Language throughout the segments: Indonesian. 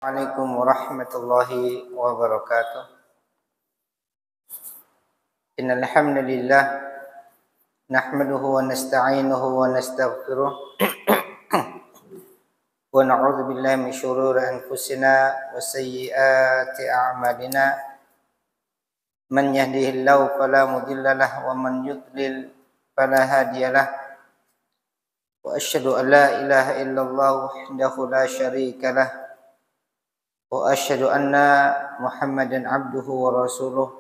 Assalamualaikum warahmatullahi wabarakatuh. Innal hamdalillah nahmaduhu wa nasta'inuhu wa nastaghfiruh wa na'udzu billahi min shururi anfusina wa sayyiati a'malina. Man yahdihillahu fala mudilla lahu wa man yudlil fala hadiyalah. Wa asyhadu an la ilaha illallah wahdahu la syarika lah. Wa asyhadu anna Muhammadan abduhu wa rasuluh.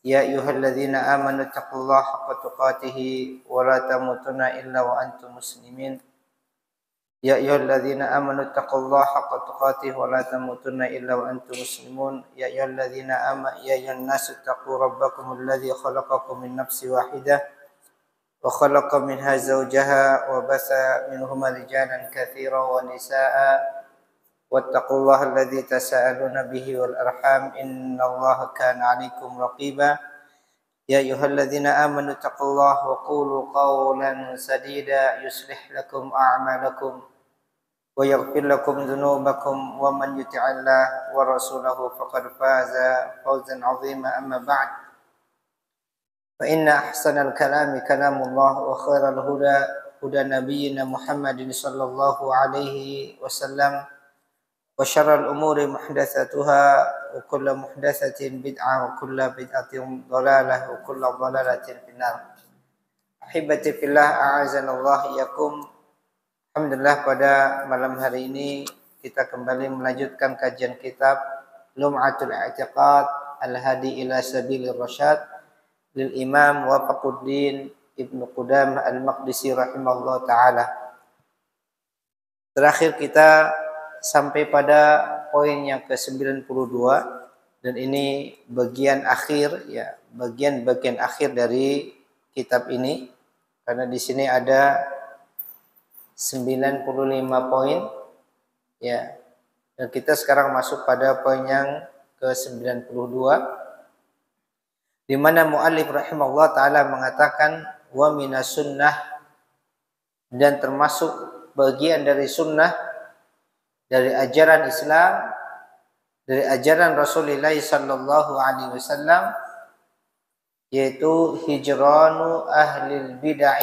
Ya ayyuhalladzina amanu taqullaha haqqa tuqatih wa la tamutunna illa wa antum muslimin. Ya ayyuhalladzina amanu taqullaha haqqa tuqatih wa la tamutunna illa wa antum muslimun. Ya ayyuhan nasu taqu rabbakumul ladzi khalaqakum min nafsin wahidah wa khalaqa minha zawjaha wa basa minhuma rijalan katsiran wa nisaa'a. Wattaqullaha alladzi tasaaluna bihi wal arham innallaha kana 'alaikum raqiba. Ya ayyuhalladzina amanu taqullaha wa qulu qawlan sadida yuslih lakum a'malakum wa yaghfir lakum dhunubakum wa man yuti'illah wa rasulahu faqad faza fawzan 'azima. Amma ba'd, fa inna ahsanal kalami kalamullah wa khairal huda huda nabiyyina Muhammadin sallallahu alaihi wasallam. Wa syarrul umuri muhdatsatuha wa kullu muhdatsatin bid'ah wa kullu bid'atin dhalalah wa kullu dhalalatin finnar. Ahibati fillah, a'azanallahu iyyakum. Alhamdulillah, pada malam hari ini kita kembali melanjutkan kajian kitab Lum'atul I'tiqad Al-Hadi ila Sabilir Rasyad lil Imam Wafaquddin Ibnu Qudamah Al-Maqdisi rahimahullah taala. Terakhir kita sampai pada poin yang ke-92, dan ini bagian akhir ya, bagian akhir dari kitab ini, karena di sini ada 95 poin ya. Dan kita sekarang masuk pada poin yang ke-92, di mana muallif rahimahullah taala mengatakan wa minas sunnah, dan termasuk bagian dari sunnah, dari ajaran Islam, dari ajaran Rasulullah sallallahu alaihi wasallam, yaitu hijranu ahlil bid'ah,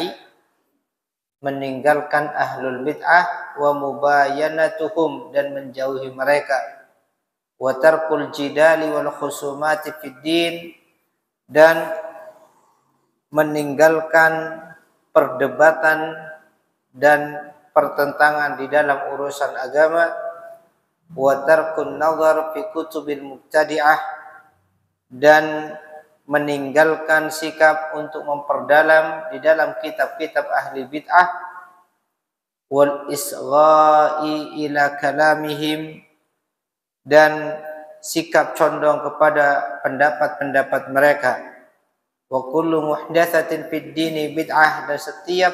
meninggalkan ahlul bid'ah, wa mubayanatuhum, dan menjauhi mereka, wa tarkul jidali wal khusumati fid din, dan meninggalkan perdebatan dan pertentangan di dalam urusan agama, wa tarkun nazar fi kutubil mubtadi'ah, dan meninggalkan sikap untuk memperdalam di dalam kitab-kitab ahli bid'ah, wal isgha'i ila kalamihim, dan sikap condong kepada pendapat-pendapat mereka, wa kullu muhdatsatin fid dini bid'ah, dan setiap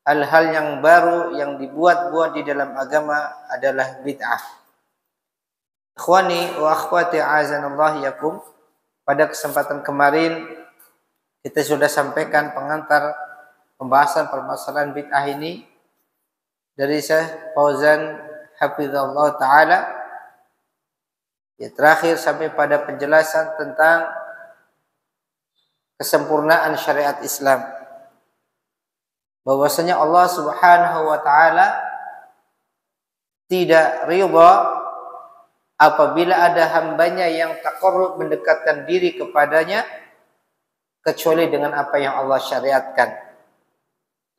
hal-hal yang baru yang dibuat-buat di dalam agama adalah bid'ah. Ikhwani wa akhwati a'azanallahu yakum, pada kesempatan kemarin kita sudah sampaikan pengantar pembahasan permasalahan bid'ah ini dari Syekh Fauzan hafizallahu taala. Ya, terakhir sampai pada penjelasan tentang kesempurnaan syariat Islam, bahwasanya Allah Subhanahu wa taala tidak ridha apabila ada hambanya yang taqarrub, mendekatkan diri kepadanya, kecuali dengan apa yang Allah syariatkan.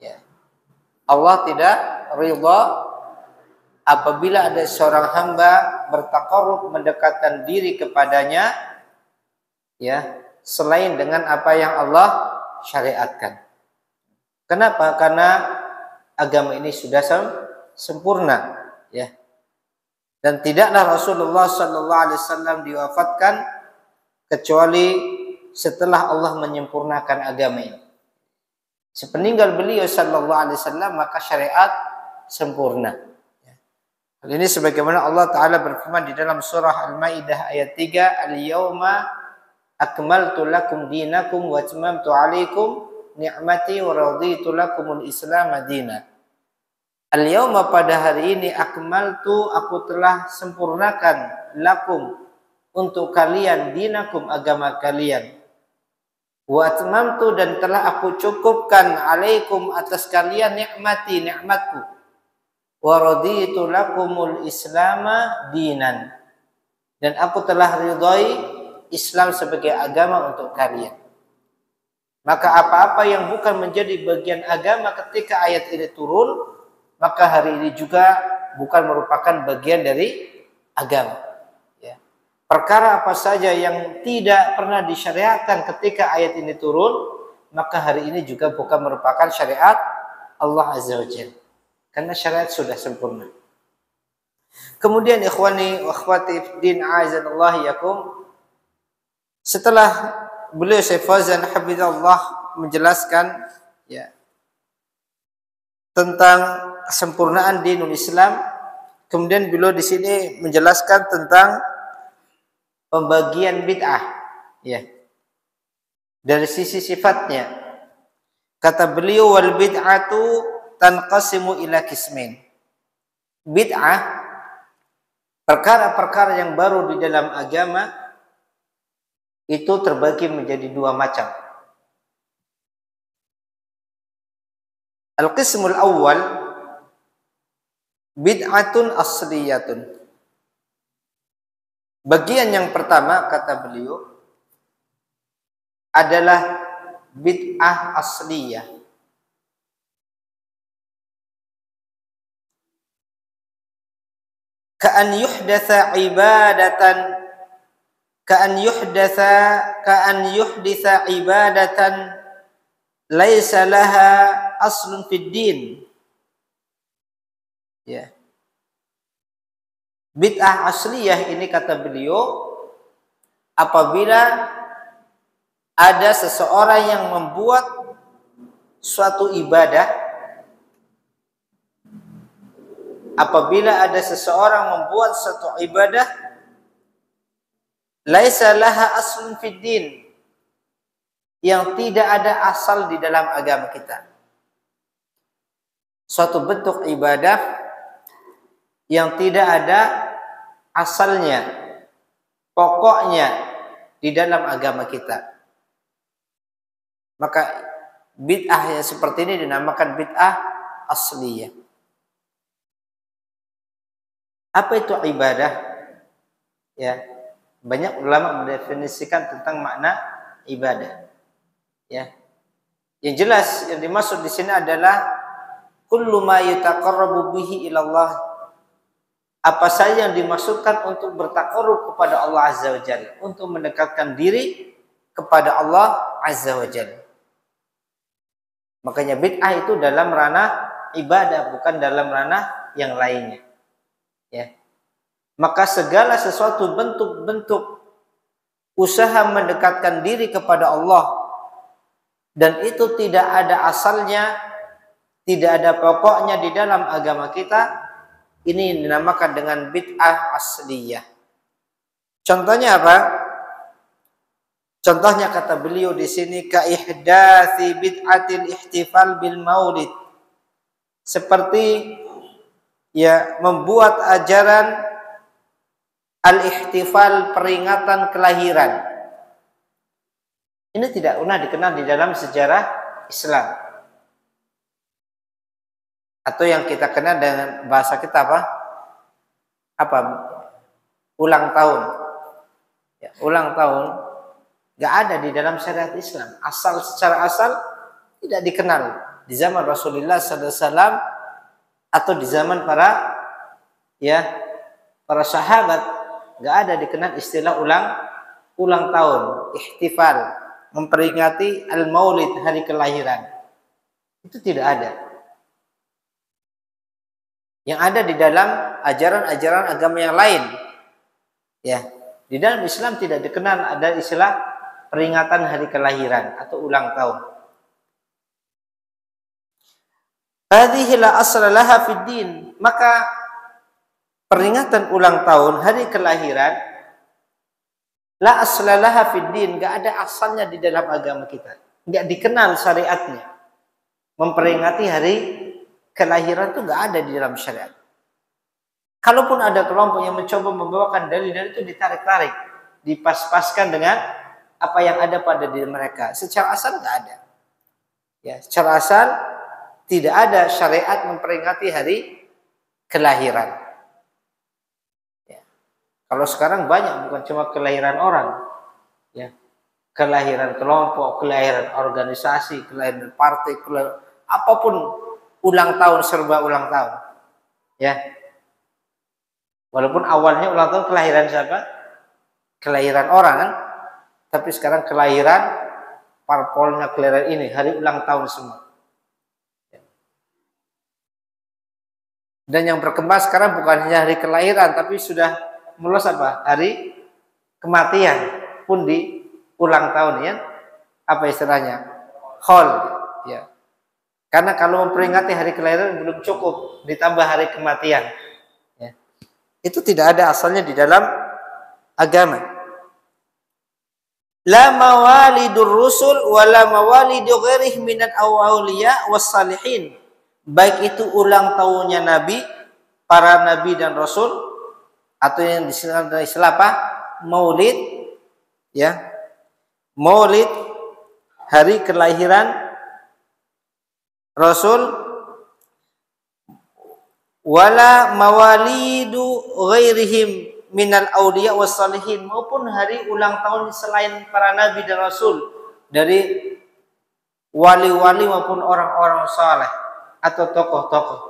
Ya. Allah tidak ridha apabila ada seorang hamba bertaqarrub, mendekatkan diri kepadanya, ya, selain dengan apa yang Allah syariatkan. Kenapa? Karena agama ini sudah sempurna, ya. Dan tidaklah Rasulullah sallallahu alaihi wasallam diwafatkan kecuali setelah Allah menyempurnakan agama ini. Sepeninggal beliau sallallahu alaihi wasallam, maka syariat sempurna. Hal ini sebagaimana Allah taala berfirman di dalam surah Al-Maidah ayat 3, "Al-yauma akmaltu lakum dinakum wa atmamtu 'alaikum ni'mati wa raditu lakumul Islam madina." Al-yauma pada hari ini akmaltu aku telah sempurnakan lakum untuk kalian dinakum agama kalian. Wa atmamtu dan telah aku cukupkan alaikum atas kalian nikmati nikmatku. Wa raditu lakumul islama dinan. Dan aku telah ridhai Islam sebagai agama untuk kalian. Maka apa-apa yang bukan menjadi bagian agama ketika ayat ini turun, maka hari ini juga bukan merupakan bagian dari agama. Ya. Perkara apa saja yang tidak pernah disyariatkan ketika ayat ini turun, maka hari ini juga bukan merupakan syariat Allah Azza wa Jalla. Karena syariat sudah sempurna. Kemudian ikhwani wa akhwati din a'azanallahu yakum, setelah beliau Syekh Fauzan hafizahullah menjelaskan ya tentang kesempurnaan dinul Islam, kemudian beliau di sini menjelaskan tentang pembagian bid'ah ya dari sisi sifatnya. Kata beliau, wal bid'atu tanqasimu ila qismain. Bid'ah, perkara-perkara yang baru di dalam agama itu terbagi menjadi dua macam. Al-qismul awal bid'atun asliyatun. Bagian yang pertama kata beliau adalah bid'ah asliyah. Ka'an yuhdatsa ibadatan ka'an yuhditsa ibadatan laisa laha aslun fid din. Ya. Bid'ah asliyah ini kata beliau apabila ada seseorang yang membuat suatu ibadah, apabila ada seseorang membuat suatu ibadah laisa laha aslun fid din, yang tidak ada asal di dalam agama kita. Suatu bentuk ibadah yang tidak ada asalnya, pokoknya di dalam agama kita. Maka bid'ah yang seperti ini dinamakan bid'ah asliyah. Apa itu ibadah? Ya, banyak ulama mendefinisikan tentang makna ibadah. Ya. Yang jelas yang dimaksud di sini adalah kullu ma yataqarrabu bihi ilallah. Apa saja yang dimaksudkan untuk bertaqarrub kepada Allah Azza wa Jalla, untuk mendekatkan diri kepada Allah Azza wa Jalla. Makanya bid'ah itu dalam ranah ibadah, bukan dalam ranah yang lainnya. Ya. Maka segala sesuatu bentuk-bentuk usaha mendekatkan diri kepada Allah dan itu tidak ada asalnya, tidak ada pokoknya di dalam agama kita, ini dinamakan dengan bid'ah asliyah. Contohnya apa? Contohnya kata beliau di sini ka ihdatsi bid'atil ihtifal bil maulid. Seperti ya membuat ajaran al-ihtifal, peringatan kelahiran. Ini tidak pernah dikenal di dalam sejarah Islam. Atau yang kita kenal dengan bahasa kita apa? Apa? Ulang tahun. Ya, ulang tahun gak ada di dalam syariat Islam. Asal secara asal tidak dikenal di zaman Rasulullah SAW atau di zaman para sahabat. Gak ada dikenal istilah ulang tahun, ihtifal, memperingati al-maulid, hari kelahiran. Itu tidak ada. Yang ada di dalam ajaran-ajaran agama yang lain. Ya, di dalam Islam tidak dikenal ada istilah peringatan hari kelahiran atau ulang tahun. Hadhihi la asla laha fid din. Maka peringatan ulang tahun hari kelahiran la asla laha fid din, enggak ada asalnya di dalam agama kita. Enggak dikenal syariatnya. Memperingati hari kelahiran itu nggak ada di dalam syariat. Kalaupun ada kelompok yang mencoba membawakan dalil-dalil itu ditarik-tarik, dipas-paskan dengan apa yang ada pada diri mereka. Secara asal nggak ada. Ya, secara asal tidak ada syariat memperingati hari kelahiran. Ya. Kalau sekarang banyak, bukan cuma kelahiran orang, ya, kelahiran kelompok, kelahiran organisasi, kelahiran partai, apapun, ulang tahun, serba ulang tahun. Ya. Walaupun awalnya ulang tahun kelahiran siapa? Kelahiran orang kan? Tapi sekarang kelahiran parpolnya, kelahiran ini, hari ulang tahun semua. Dan yang berkembang sekarang bukan hanya hari kelahiran, tapi sudah meluas apa? Hari kematian pun di ulang tahun, ya. Apa istilahnya? Hol, ya. Karena kalau memperingati hari kelahiran belum cukup, ditambah hari kematian. Ya. Itu tidak ada asalnya di dalam agama. La mawalidur rusul wala mawalidu ghairih minal awliya wassalihin. Baik itu ulang tahunnya nabi, para nabi dan rasul, atau yang disebut dengan istilah apa? Maulid, ya. Maulid, hari kelahiran rasul, wala mawalidu ghairihim minal auliya wassalihin, maupun hari ulang tahun selain para nabi dan rasul, dari wali-wali maupun orang-orang saleh atau tokoh-tokoh.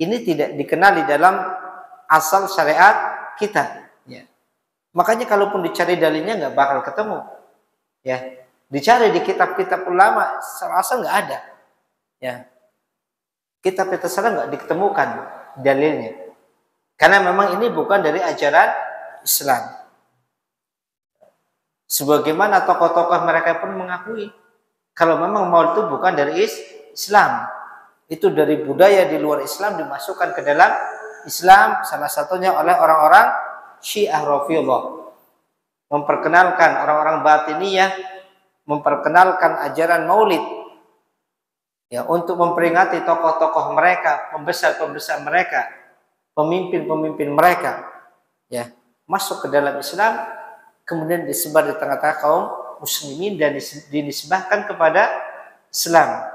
Ini tidak dikenal di dalam asal syariat kita, ya. Makanya kalaupun dicari dalilnya nggak bakal ketemu, ya. Dicari di kitab-kitab ulama, serasa nggak ada, ya. Kitab-kitab ulama nggak ditemukan dalilnya, karena memang ini bukan dari ajaran Islam. Sebagaimana tokoh-tokoh mereka pun mengakui kalau memang maulid itu bukan dari Islam. Itu dari budaya di luar Islam dimasukkan ke dalam Islam, salah satunya oleh orang-orang Syiah Rafidhah. Memperkenalkan orang-orang Batiniyah, memperkenalkan ajaran maulid, ya, untuk memperingati tokoh-tokoh mereka, pembesar-pembesar mereka, pemimpin-pemimpin mereka, ya, masuk ke dalam Islam, kemudian disebar di tengah-tengah kaum muslimin dan dinisbahkan kepada Islam.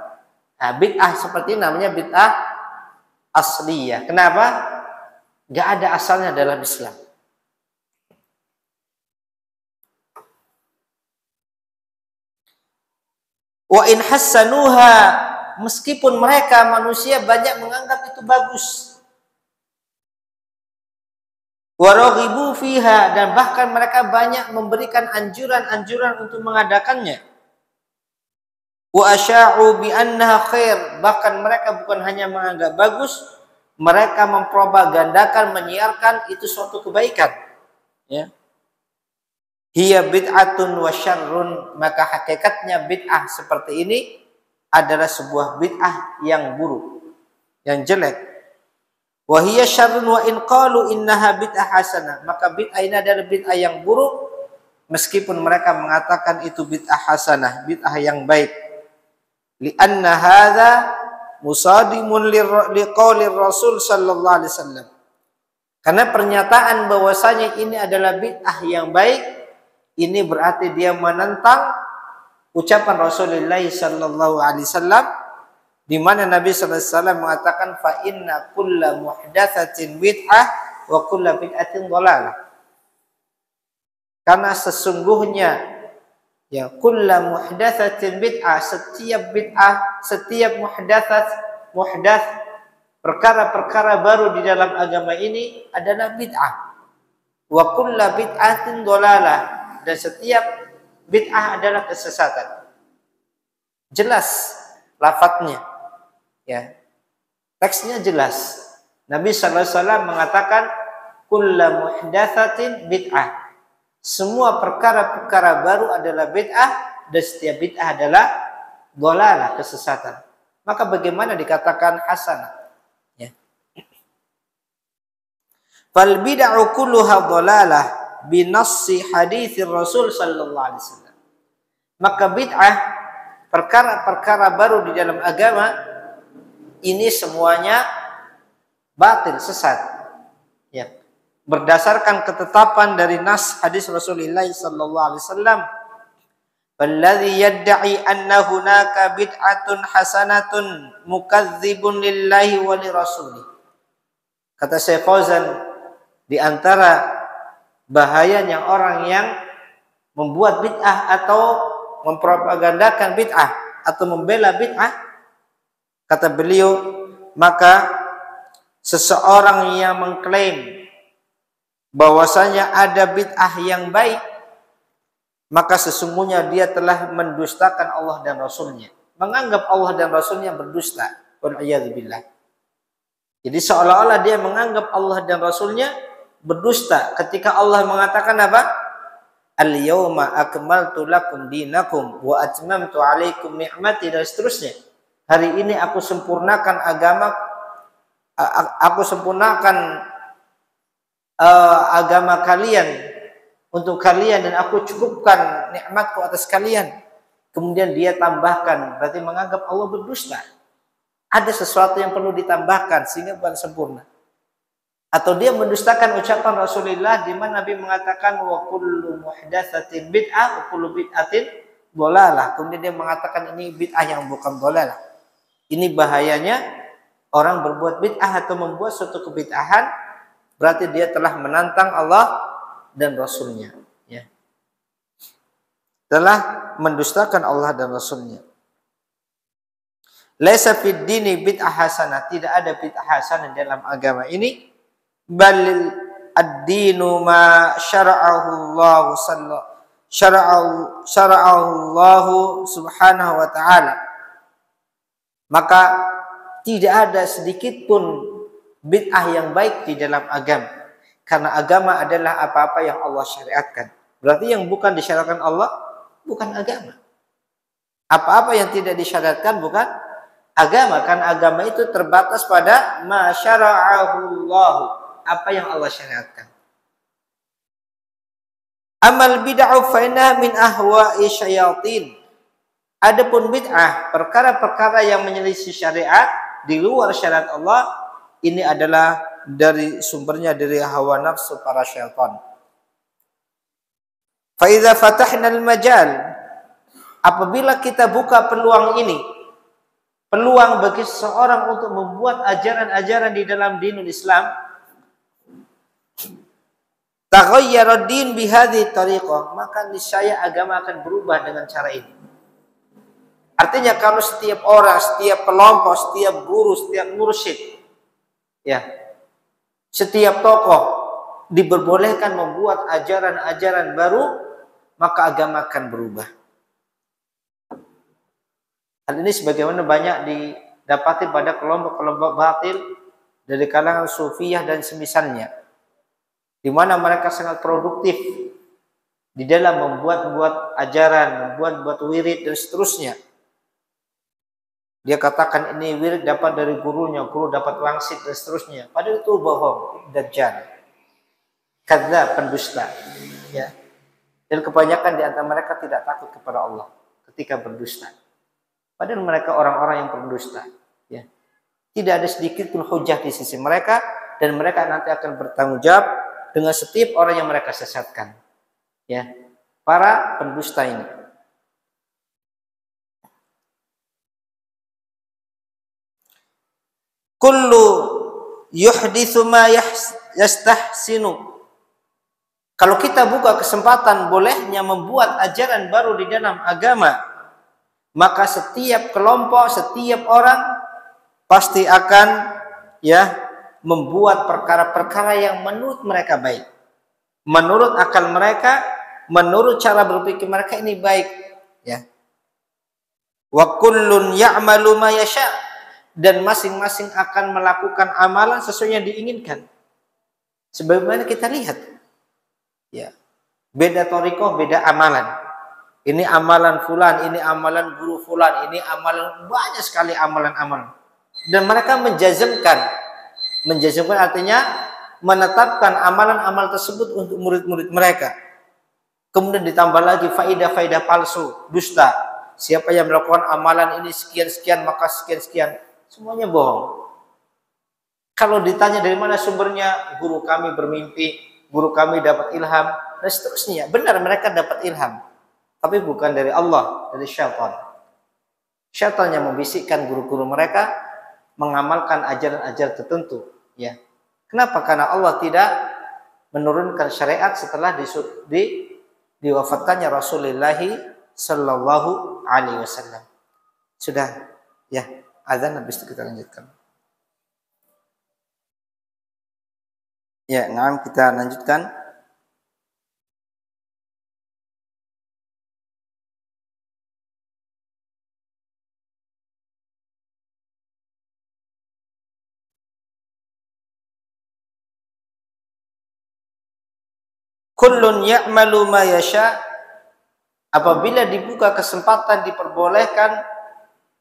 Nah, bid'ah seperti ini namanya bid'ah asliyah. Kenapa? Gak ada asalnya dalam Islam. Wa in hassanuha, meskipun mereka manusia banyak menganggap itu bagus. Wa raghibu fiha, dan bahkan mereka banyak memberikan anjuran-anjuran untuk mengadakannya. Wa asya'u bi annaha khair, bahkan mereka bukan hanya menganggap bagus, mereka mempropagandakan, menyiarkan itu suatu kebaikan, ya. Hiya bid'atun wa syarrun, maka hakikatnya bid'ah seperti ini adalah sebuah bid'ah yang buruk, yang jelek. Wa hiya syarrun wa in qalu innaha bid'ah hasanah, maka bid'ah ini adalah bid'ah yang buruk meskipun mereka mengatakan itu bid'ah hasanah, bid'ah yang baik. Lianna hadza musadimun liqaulir Rasul sallallahu alaihi wasallam. Karena pernyataan bahwasanya ini adalah bid'ah yang baik, ini berarti dia menentang ucapan Rasulullah sallallahu alaihi wasallam, di mana Nabi sallallahu alaihi wasallam mengatakan fa inna kulla muhdatsatin bid'ah wa kulla bid'atin dhalalah. Karena sesungguhnya, ya, kulla muhdatsatin bid'ah, setiap bid'ah, setiap muhdatsat, perkara-perkara baru di dalam agama ini adalah bid'ah. Wa kulla bid'atin dhalalah, dan setiap bid'ah adalah kesesatan. Jelas lafadznya, ya. Teksnya jelas. Nabi sallallahu alaihi wasallam mengatakan kulla muhdatsatin bid'ah. Semua perkara-perkara baru adalah bid'ah, dan setiap bid'ah adalah dhalalah, kesesatan. Maka bagaimana dikatakan hasanah? Ya. Fal bid'u kulluha dhalalah binassi haditsir Rasul sallallahu alaihi wasallam. Maka bid'ah, perkara-perkara baru di dalam agama, Ini semuanya batil, sesat. Ya. Berdasarkan ketetapan dari nas hadis Rasulullah sallallahu alaihi wasallam, "Alladzi yad'i anna hunaka bid'atun hasanatun mukadzibun lillahi wa lirasulih." Kata Syekh Fauzan, di antara bahayanya orang yang membuat bid'ah atau mempropagandakan bid'ah atau membela bid'ah, kata beliau, maka seseorang yang mengklaim bahwasanya ada bid'ah yang baik, maka sesungguhnya dia telah mendustakan Allah dan Rasulnya, menganggap Allah dan Rasulnya berdusta. Wal'iyadzubillah. Jadi seolah-olah dia menganggap Allah dan Rasulnya berdusta ketika Allah mengatakan apa? Al-yawma akmaltu lakum dinakum wa atmamtu alaikum ni'mati, dan seterusnya. Hari ini aku sempurnakan agama, aku sempurnakan agama kalian untuk kalian, dan aku cukupkan nikmatku atas kalian. Kemudian dia tambahkan, berarti menganggap Allah berdusta. Ada sesuatu yang perlu ditambahkan sehingga bukan sempurna. Atau dia mendustakan ucapan Rasulullah di mana Nabi mengatakan wa kullu muhdatsatin bid'ah wa kullu bid'atin dhalalah. Kemudian dia mengatakan ini bid'ah yang bukan dhalalah. Ini bahayanya orang berbuat bid'ah atau membuat suatu kebid'ahan, berarti dia telah menantang Allah dan Rasulnya, ya. Telah mendustakan Allah dan Rasulnya. Laisa fid dini bid'ah hasanah, tidak ada bid'ah hasanah dalam agama ini. Bal ad-dinu ma syara'ahu Allah syara'ahu Allah subhanahu wa ta'ala. Maka tidak ada sedikit pun bid'ah yang baik di dalam agama, karena agama adalah apa-apa yang Allah syariatkan. Berarti yang bukan disyariatkan Allah bukan agama. Apa-apa yang tidak disyariatkan bukan agama, karena agama itu terbatas pada ma syara'ahu Allah, apa yang Allah syariatkan. Amal bid'ah fa inna min ahwa'i syayatin. Adapun bid'ah, perkara-perkara yang menyelisih syariat di luar syariat Allah, ini adalah dari sumbernya dari hawa nafsu para syaitan. Fa idza fatahna al-majal, apabila kita buka peluang ini, peluang bagi seseorang untuk membuat ajaran-ajaran di dalam dinul Islam, taghayyara din bihadhihi tariqah, maka niscaya agama akan berubah dengan cara ini. Artinya kalau setiap orang, setiap kelompok, setiap guru, setiap mursyid, ya, setiap tokoh diperbolehkan membuat ajaran-ajaran baru, maka agama akan berubah. Hal ini sebagaimana banyak didapati pada kelompok-kelompok batil dari kalangan sufiyah dan semisalnya, di mana mereka sangat produktif di dalam membuat ajaran, membuat wirid dan seterusnya. Dia katakan ini wirid dapat dari gurunya, guru dapat wangsit dan seterusnya. Padahal itu bohong, dajjal, kadzdzab, pendusta. Ya. Dan kebanyakan di antara mereka tidak takut kepada Allah ketika berdusta. Padahal mereka orang-orang yang berdusta. Ya. Tidak ada sedikit pun hujah di sisi mereka, dan mereka nanti akan bertanggung jawab dengan setiap orang yang mereka sesatkan. Ya. Para pendusta ini. Kullu yuhditsu ma yastahsinu. Kalau kita buka kesempatan bolehnya membuat ajaran baru di dalam agama, maka setiap kelompok, setiap orang pasti akan, ya, membuat perkara-perkara yang menurut mereka baik, menurut akal mereka, menurut cara berpikir mereka ini baik, ya. Wa kullun ya'malu ma yasha', dan masing-masing akan melakukan amalan sesuai yang diinginkan. Sebagaimana kita lihat, ya, beda thariqah, beda amalan. Ini amalan fulan, ini amalan guru fulan, ini amalan, banyak sekali amalan-amalan. Dan mereka menjazmkan artinya menetapkan amalan-amal tersebut untuk murid-murid mereka. Kemudian ditambah lagi faidah-faidah palsu, dusta. Siapa yang melakukan amalan ini sekian-sekian maka sekian-sekian. Semuanya bohong. Kalau ditanya dari mana sumbernya, guru kami bermimpi, guru kami dapat ilham, dan seterusnya. Benar mereka dapat ilham. Tapi bukan dari Allah, dari syaitan. Syaitan yang membisikkan guru-guru mereka mengamalkan ajaran-ajaran tertentu. Ya. Kenapa? Karena Allah tidak menurunkan syariat setelah diwafatkannya Rasulullah Sallallahu Alaihi Wasallam. Sudah, ya, azan habis itu kita lanjutkan. Ya, nah kita lanjutkan. Kullun ya'malu ma yasha. Apabila dibuka kesempatan, diperbolehkan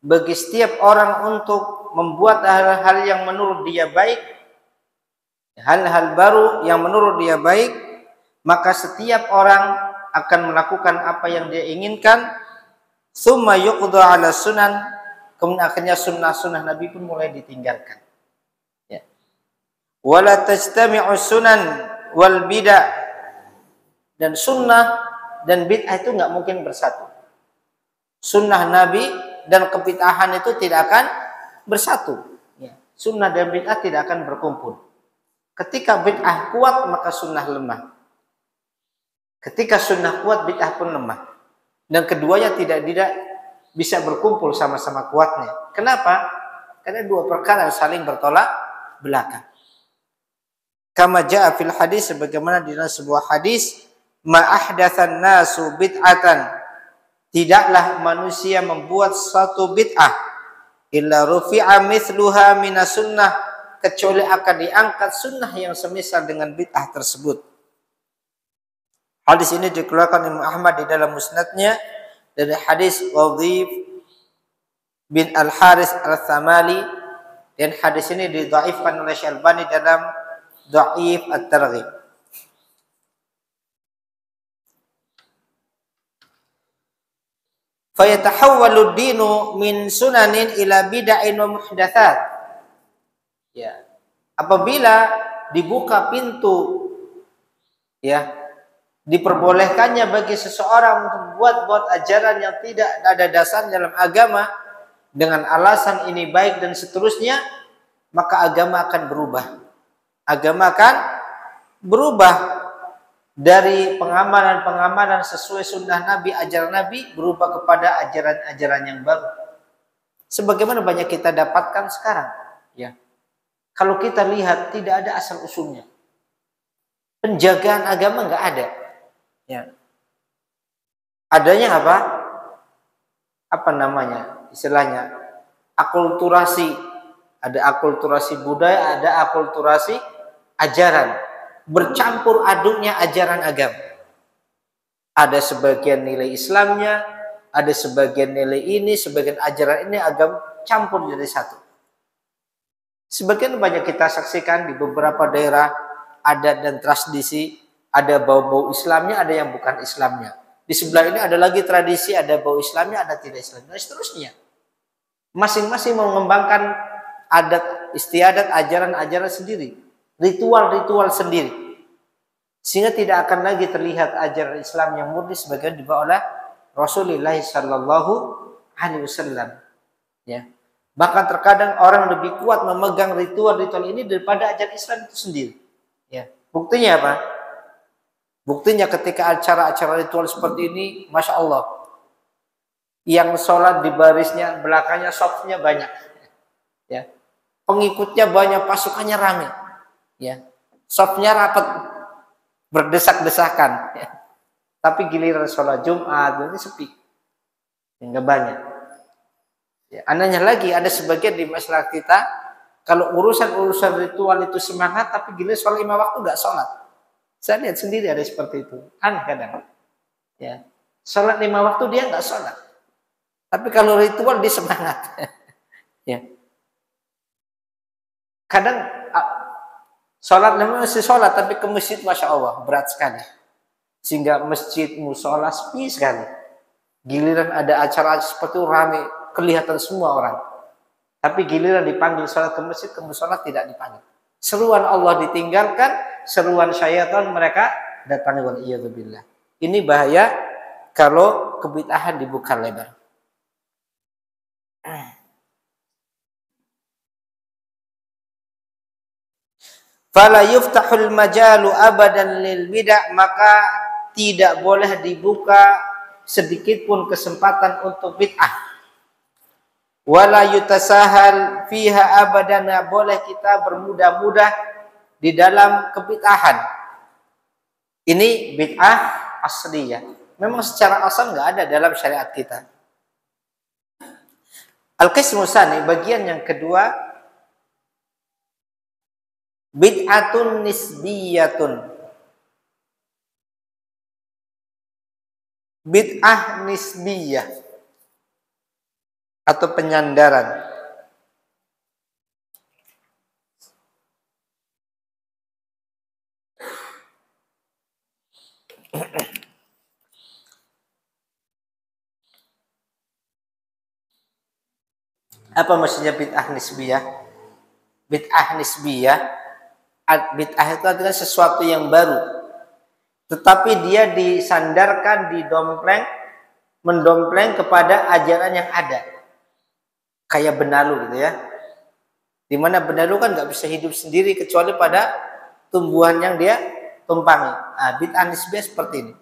bagi setiap orang untuk membuat hal-hal yang menurut dia baik, hal-hal baru yang menurut dia baik, maka setiap orang akan melakukan apa yang dia inginkan. Tsumma yuqda 'ala sunan, kemudian akhirnya sunnah-sunnah Nabi pun mulai ditinggalkan. Ya. Wala tajtami'u sunan wal bid'ah, dan sunnah dan bid'ah itu nggak mungkin bersatu. Sunnah Nabi dan kebid'ahan itu tidak akan bersatu. Ya. Sunnah dan bid'ah tidak akan berkumpul. Ketika bid'ah kuat maka sunnah lemah. Ketika sunnah kuat bid'ah pun lemah. Dan keduanya tidak bisa berkumpul sama-sama kuatnya. Kenapa? Karena dua perkara saling bertolak belakang. Kama ja'a fil hadis, sebagaimana di dalam sebuah hadis, ma ahdatsan nasu bid'atan, tidaklah manusia membuat satu bid'ah illa rufi'a mithluha minas sunnah, kecuali akan diangkat sunnah yang semisal dengan bid'ah tersebut. Hadis ini dikeluarkan Imam Ahmad di dalam musnadnya dari hadis Wadhif bin Al-Haris Al-Thamali, dan hadis ini didhaifkan oleh Syalbani dalam Dhaif At-Targhib. Fayatahawwalu dinu min sunanin ila bid'ain wa muhdatsat. Ya. Apabila dibuka pintu, ya, diperbolehkannya bagi seseorang untuk buat ajaran yang tidak ada dasar dalam agama dengan alasan ini baik dan seterusnya, maka agama akan berubah. Agama akan berubah dari pengamalan sesuai sunnah Nabi, ajaran Nabi, berubah kepada ajaran-ajaran yang baru. Sebagaimana banyak kita dapatkan sekarang. Ya. Kalau kita lihat tidak ada asal usulnya. Penjagaan agama nggak ada. Ya. Adanya apa? Apa namanya? Istilahnya akulturasi. Ada akulturasi budaya, ada akulturasi ajaran. Bercampur aduknya ajaran agama. Ada sebagian nilai Islamnya, ada sebagian nilai ini, sebagian ajaran ini, agama campur jadi satu. Sebagian banyak kita saksikan di beberapa daerah adat dan tradisi, ada bau-bau Islamnya, ada yang bukan Islamnya. Di sebelah ini ada lagi tradisi, ada bau Islamnya, ada tidak Islamnya, dan seterusnya. Masing-masing mengembangkan adat istiadat, ajaran-ajaran sendiri. Ritual-ritual sendiri, sehingga tidak akan lagi terlihat ajaran Islam yang murni sebagaimana dibawa oleh Rasulullah Sallallahu Alaihi Wasallam. Ya, bahkan terkadang orang lebih kuat memegang ritual-ritual ini daripada ajaran Islam itu sendiri. Ya, buktinya apa? Buktinya ketika acara-acara ritual seperti ini, masya Allah, yang sholat di barisnya belakangnya safnya banyak, ya, pengikutnya banyak, pasukannya ramai. Ya, safnya rapat, berdesak-desakan. Ya. Tapi giliran sholat Jumat ini sepi, nggak banyak. Ya, anehnya lagi ada sebagian di masyarakat kita, kalau urusan ritual itu semangat, tapi giliran sholat 5 waktu nggak sholat. Saya lihat sendiri ada seperti itu, aneh kadang. Ya, sholat 5 waktu dia nggak sholat, tapi kalau ritual dia semangat. Ya, kadang sholat memang masih sholat, tapi ke masjid masya Allah berat sekali, sehingga masjid musola sepi sekali. Giliran ada acara seperti itu ramai, kelihatan semua orang. Tapi giliran dipanggil sholat ke masjid, ke musola tidak dipanggil. Seruan Allah ditinggalkan, seruan syaitan mereka datangi, wal iyadzubillah. Ini bahaya kalau kebid'ahan dibuka lebar. Fala yuftahul majalu abadan lil bid'ah, maka tidak boleh dibuka sedikit pun kesempatan untuk bid'ah. Wala yutasahal fiha abadan, boleh kita bermudah-mudah di dalam kebid'ahan. Ini bid'ah asliyah. Memang secara asal nggak ada dalam syariat kita. Al-qismu tsani, bagian yang kedua, bid'atun nisbiyatun. Bid'ah nisbiyah atau penyandaran. Apa maksudnya bid'ah nisbiyah? Bid'ah nisbiyah, bid'ah itu adalah sesuatu yang baru, tetapi dia disandarkan, mendompleng kepada ajaran yang ada. Kayak benalu gitu ya. Dimana benalu kan nggak bisa hidup sendiri kecuali pada tumbuhan yang dia tumpangi. Bid'ah nisbiyah seperti ini.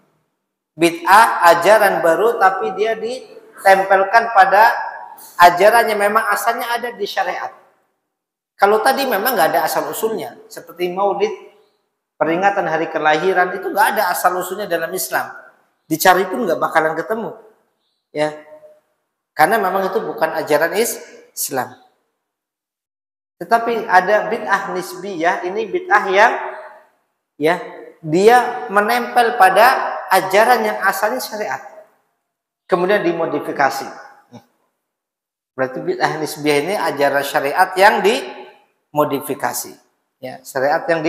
Bid'ah ajaran baru tapi dia ditempelkan pada ajaran yang memang asalnya ada di syariat. Kalau tadi memang nggak ada asal usulnya, seperti maulid, peringatan hari kelahiran, itu nggak ada asal usulnya dalam Islam. Dicari pun nggak bakalan ketemu, ya. Karena memang itu bukan ajaran Islam. Tetapi ada bid'ah nisbiyah, ini bid'ah yang, ya, dia menempel pada ajaran yang asalnya syariat, kemudian dimodifikasi. Berarti bid'ah nisbiyah ini ajaran syariat yang dimodifikasi, ya, syariat yang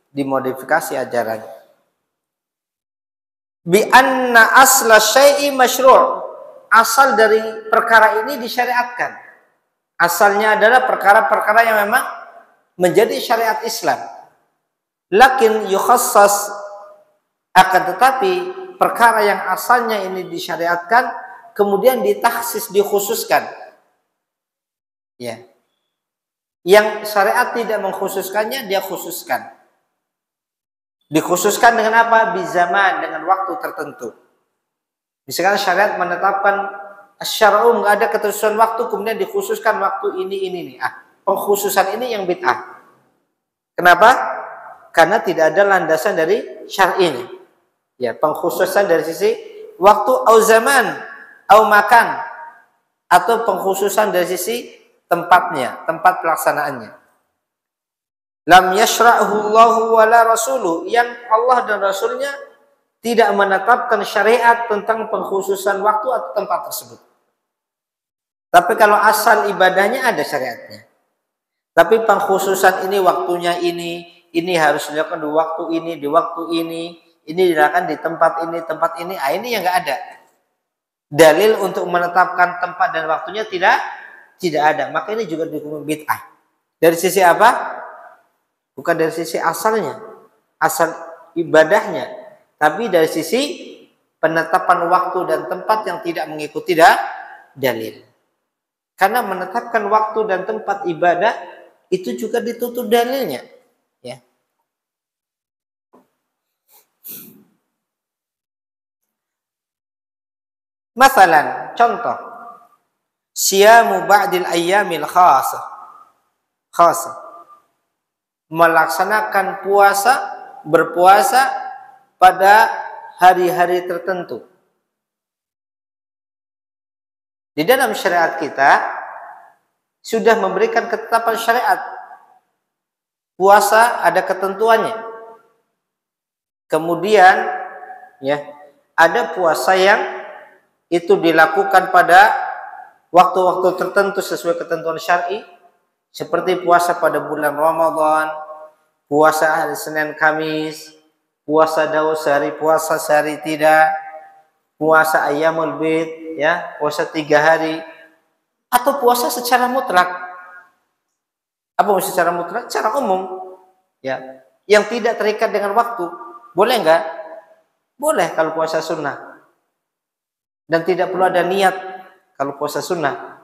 dimodifikasi ajarannya. Bi anna asla syai'i masyru', asal dari perkara ini disyariatkan. Asalnya adalah perkara-perkara yang memang menjadi syariat Islam. Lakin yukhassas, akan tetapi perkara yang asalnya ini disyariatkan kemudian ditakhsis, dikhususkan. Ya. Yang syariat tidak mengkhususkannya, dia khususkan. Dikhususkan dengan apa? Bizaman, dengan waktu tertentu. Misalkan syariat menetapkan asyara'u, nggak ada keterusan waktu, kemudian dikhususkan waktu ini. Pengkhususan ini yang bid'ah. Kenapa? Karena tidak ada landasan dari syar'i ini. Ya, pengkhususan dari sisi waktu, au zaman, au makan, atau pengkhususan dari sisi tempatnya, tempat pelaksanaannya. Lam yashra'hu Allahu wala rasuluh, yang Allah dan Rasulnya tidak menetapkan syariat tentang pengkhususan waktu atau tempat tersebut. Tapi kalau asal ibadahnya ada syariatnya. Tapi pengkhususan ini waktunya ini harus dilakukan di waktu ini dilakukan di tempat ini, ini yang enggak ada. Dalil untuk menetapkan tempat dan waktunya tidak ada. Maka ini juga dihukum bid'ah. Dari sisi apa? Bukan dari sisi asalnya, asal ibadahnya, tapi dari sisi penetapan waktu dan tempat yang tidak mengikuti dalil. Karena menetapkan waktu dan tempat ibadah itu juga ditutup dalilnya, ya. Masalan, contoh, siyamu ba'dil ayyamil khasah. Melaksanakan berpuasa pada hari-hari tertentu. Di dalam syariat kita sudah memberikan ketetapan syariat. Puasa ada ketentuannya. Kemudian, ya, ada puasa yang itu dilakukan pada waktu-waktu tertentu sesuai ketentuan syar'i, seperti puasa pada bulan Ramadan, puasa hari Senin Kamis, puasa Daud sehari puasa sehari tidak, puasa Ayyamul Bid, ya, puasa 3 hari. atau puasa secara mutlak. Apa secara mutlak? Secara umum, ya, yang tidak terikat dengan waktu. Boleh enggak? Boleh kalau puasa sunnah. Dan tidak perlu ada niat kalau puasa sunnah.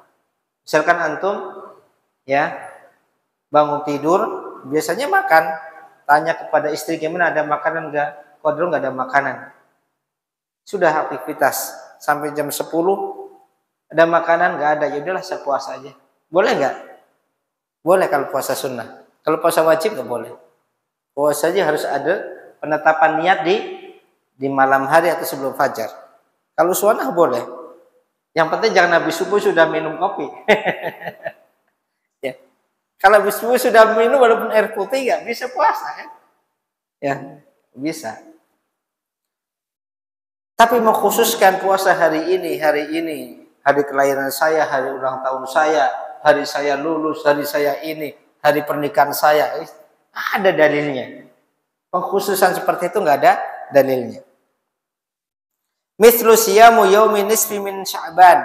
Misalkan antum, ya, bangun tidur, biasanya makan, tanya kepada istri gimana, ada makanan enggak? Kalau enggak ada makanan, sudah aktivitas sampai jam 10, ada makanan enggak ada, ya udahlah saya puasa aja. Boleh enggak? Boleh kalau puasa sunnah. Kalau puasa wajib enggak boleh. Puasa aja harus ada penetapan niat di malam hari atau sebelum fajar. Kalau sunnah boleh. Yang penting jangan habis subuh sudah minum kopi. Ya. Kalau habis subuh sudah minum walaupun air putih enggak bisa puasa kan? Ya, bisa. Tapi mengkhususkan puasa hari ini, hari kelahiran saya, hari ulang tahun saya, hari saya lulus, hari saya ini, hari pernikahan saya, ada dalilnya. Pengkhususan seperti itu nggak ada dalilnya. Mithlu siyamu yaumin nisfi min Sya'ban.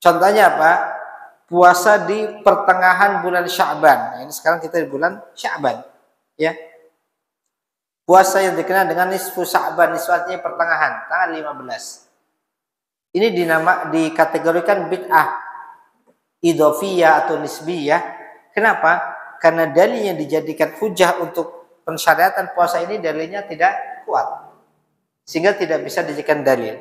Contohnya apa? Puasa di pertengahan bulan Sya'ban. Nah, ini sekarang kita di bulan Sya'ban, ya. Puasa yang dikenal dengan nisfu Sya'ban, nisfu artinya pertengahan, tanggal 15. Ini dikategorikan bid'ah idhofiyah atau nisbiyah. Kenapa? Karena dalil yang dijadikan hujah untuk pensyariatan puasa ini dalilnya tidak kuat, sehingga tidak bisa dijadikan dalil.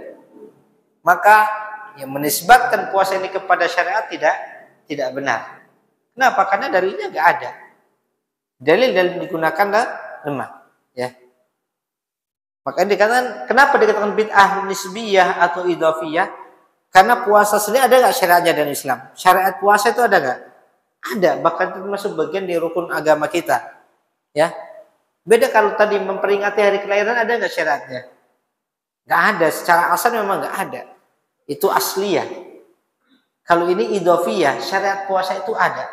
Maka yang menisbatkan puasa ini kepada syariat tidak benar. Kenapa? Karena dalilnya nggak ada. Dalil digunakan lemah. Ya. Makanya dikatakan, kenapa dikatakan bid'ah nisbiyah atau idhofiyah? Karena puasa sendiri ada nggak syariatnya dalam Islam? Syariat puasa itu ada nggak? Ada, bahkan itu masuk bagian di rukun agama kita. Ya, beda kalau tadi memperingati hari kelahiran, ada nggak syariatnya? Nggak ada, secara asal memang nggak ada. Itu asliyah. Kalau ini idhofiyah, syariat puasa itu ada.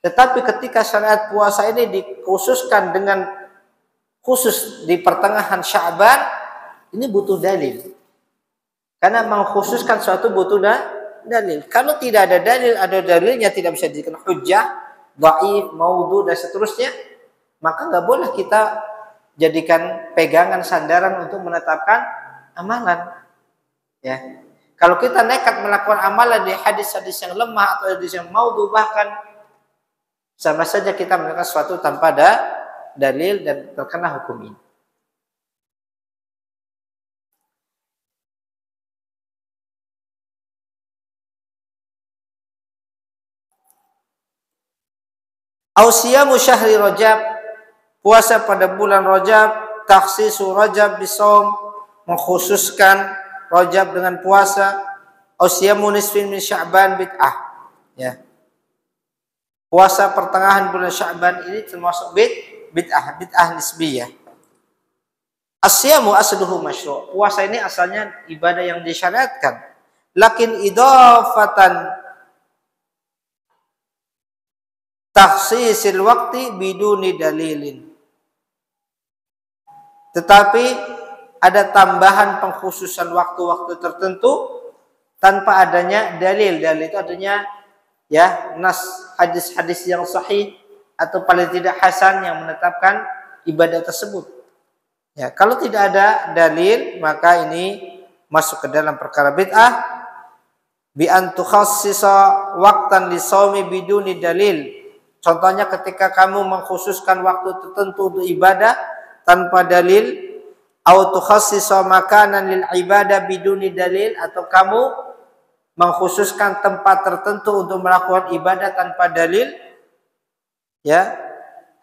Tetapi ketika syariat puasa ini dikhususkan dengan khusus di pertengahan Sya'ban, ini butuh dalil. Karena mengkhususkan suatu butuh dalil. Kalau tidak ada dalil, ada dalilnya tidak bisa dijadikan hujjah, dhaif, maudhu dan seterusnya, maka nggak boleh kita jadikan pegangan sandaran untuk menetapkan amalan. Ya. Kalau kita nekat melakukan amalan di hadis-hadis yang lemah atau hadis yang maudhu, bahkan sama saja kita melakukan sesuatu tanpa ada dalil dan terkena hukum ini. Ausiyamu syahri Rajab, puasa pada bulan Rajab, takhsisu Rajab bisaum, mengkhususkan Rajab dengan puasa. Ausiyamu nisfin min Sya'ban bid'ah. Ya. Puasa pertengahan bulan Sya'ban ini termasuk bid'ah nisbiyah. Asyamu asluhu masyru'. Puasa ini asalnya ibadah yang disyariatkan. Lakin idhafatan takhsisil waqti biduni dalilin. Tetapi ada tambahan pengkhususan waktu-waktu tertentu tanpa adanya dalil. Dalil itu adanya ya nas hadis-hadis yang sahih atau paling tidak hasan yang menetapkan ibadah tersebut. Ya, kalau tidak ada dalil maka ini masuk ke dalam perkara bid'ah. Bi an tukhassisa waqtan li shaumi biduni dalil. Contohnya ketika kamu mengkhususkan waktu tertentu untuk ibadah tanpa dalil, au tukhassisa makanan lil ibadah biduni dalil, atau kamu mengkhususkan tempat tertentu untuk melakukan ibadah tanpa dalil, ya,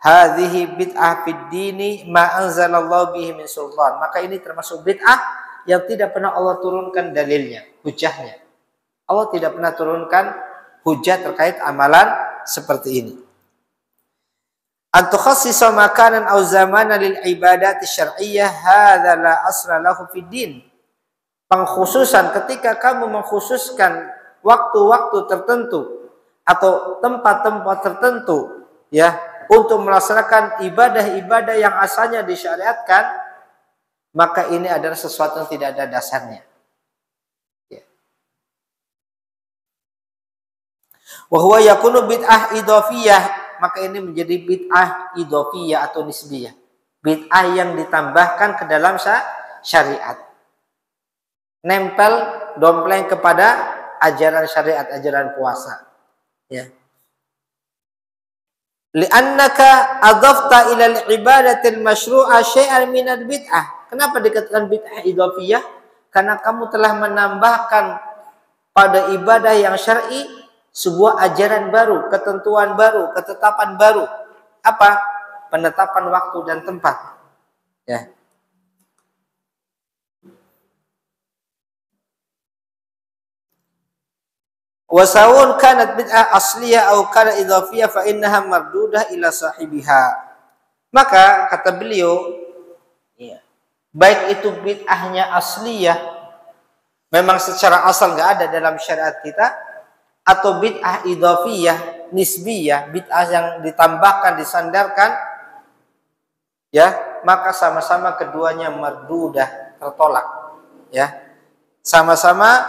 hadhihi bid'ah fid dini ma anzalallahu bihi min sultan. Maka ini termasuk bid'ah yang tidak pernah Allah turunkan dalilnya, hujahnya. Allah tidak pernah turunkan hujah terkait amalan seperti ini. Antukhassisa makanan aw zamanan lil ibadati syar'iyyah hadza la asla lahu fid din. Pengkhususan ketika kamu mengkhususkan waktu-waktu tertentu atau tempat-tempat tertentu ya untuk melaksanakan ibadah-ibadah yang asalnya disyariatkan, maka ini adalah sesuatu yang tidak ada dasarnya. Wa huwa yakunu bid'ah idhofiyah, maka ini menjadi bid'ah idhofiyah atau nisbiyah. Bid'ah yang ditambahkan ke dalam syariat. Nempel dompleng kepada ajaran syariat, ajaran puasa. Ya. Li'annaka adhafta ila al-ibadatil masyru'ah syai'an min al-bid'ah. Kenapa dikatakan bid'ah idhofiyah? Karena kamu telah menambahkan pada ibadah yang syar'i sebuah ajaran baru, ketentuan baru, ketetapan baru. Apa? Penetapan waktu dan tempat. Ya. Wasawun kanat bid'ah asliyah atau kanat idhafiyah fa innaha mardudah ila sahibiha. Maka kata beliau, ya, baik itu bid'ahnya asliyah, memang secara asal nggak ada dalam syariat kita, atau bid'ah idhafiyah, nisbiyah, bid'ah yang ditambahkan, disandarkan, ya, maka sama-sama keduanya mardudah, tertolak, ya, sama-sama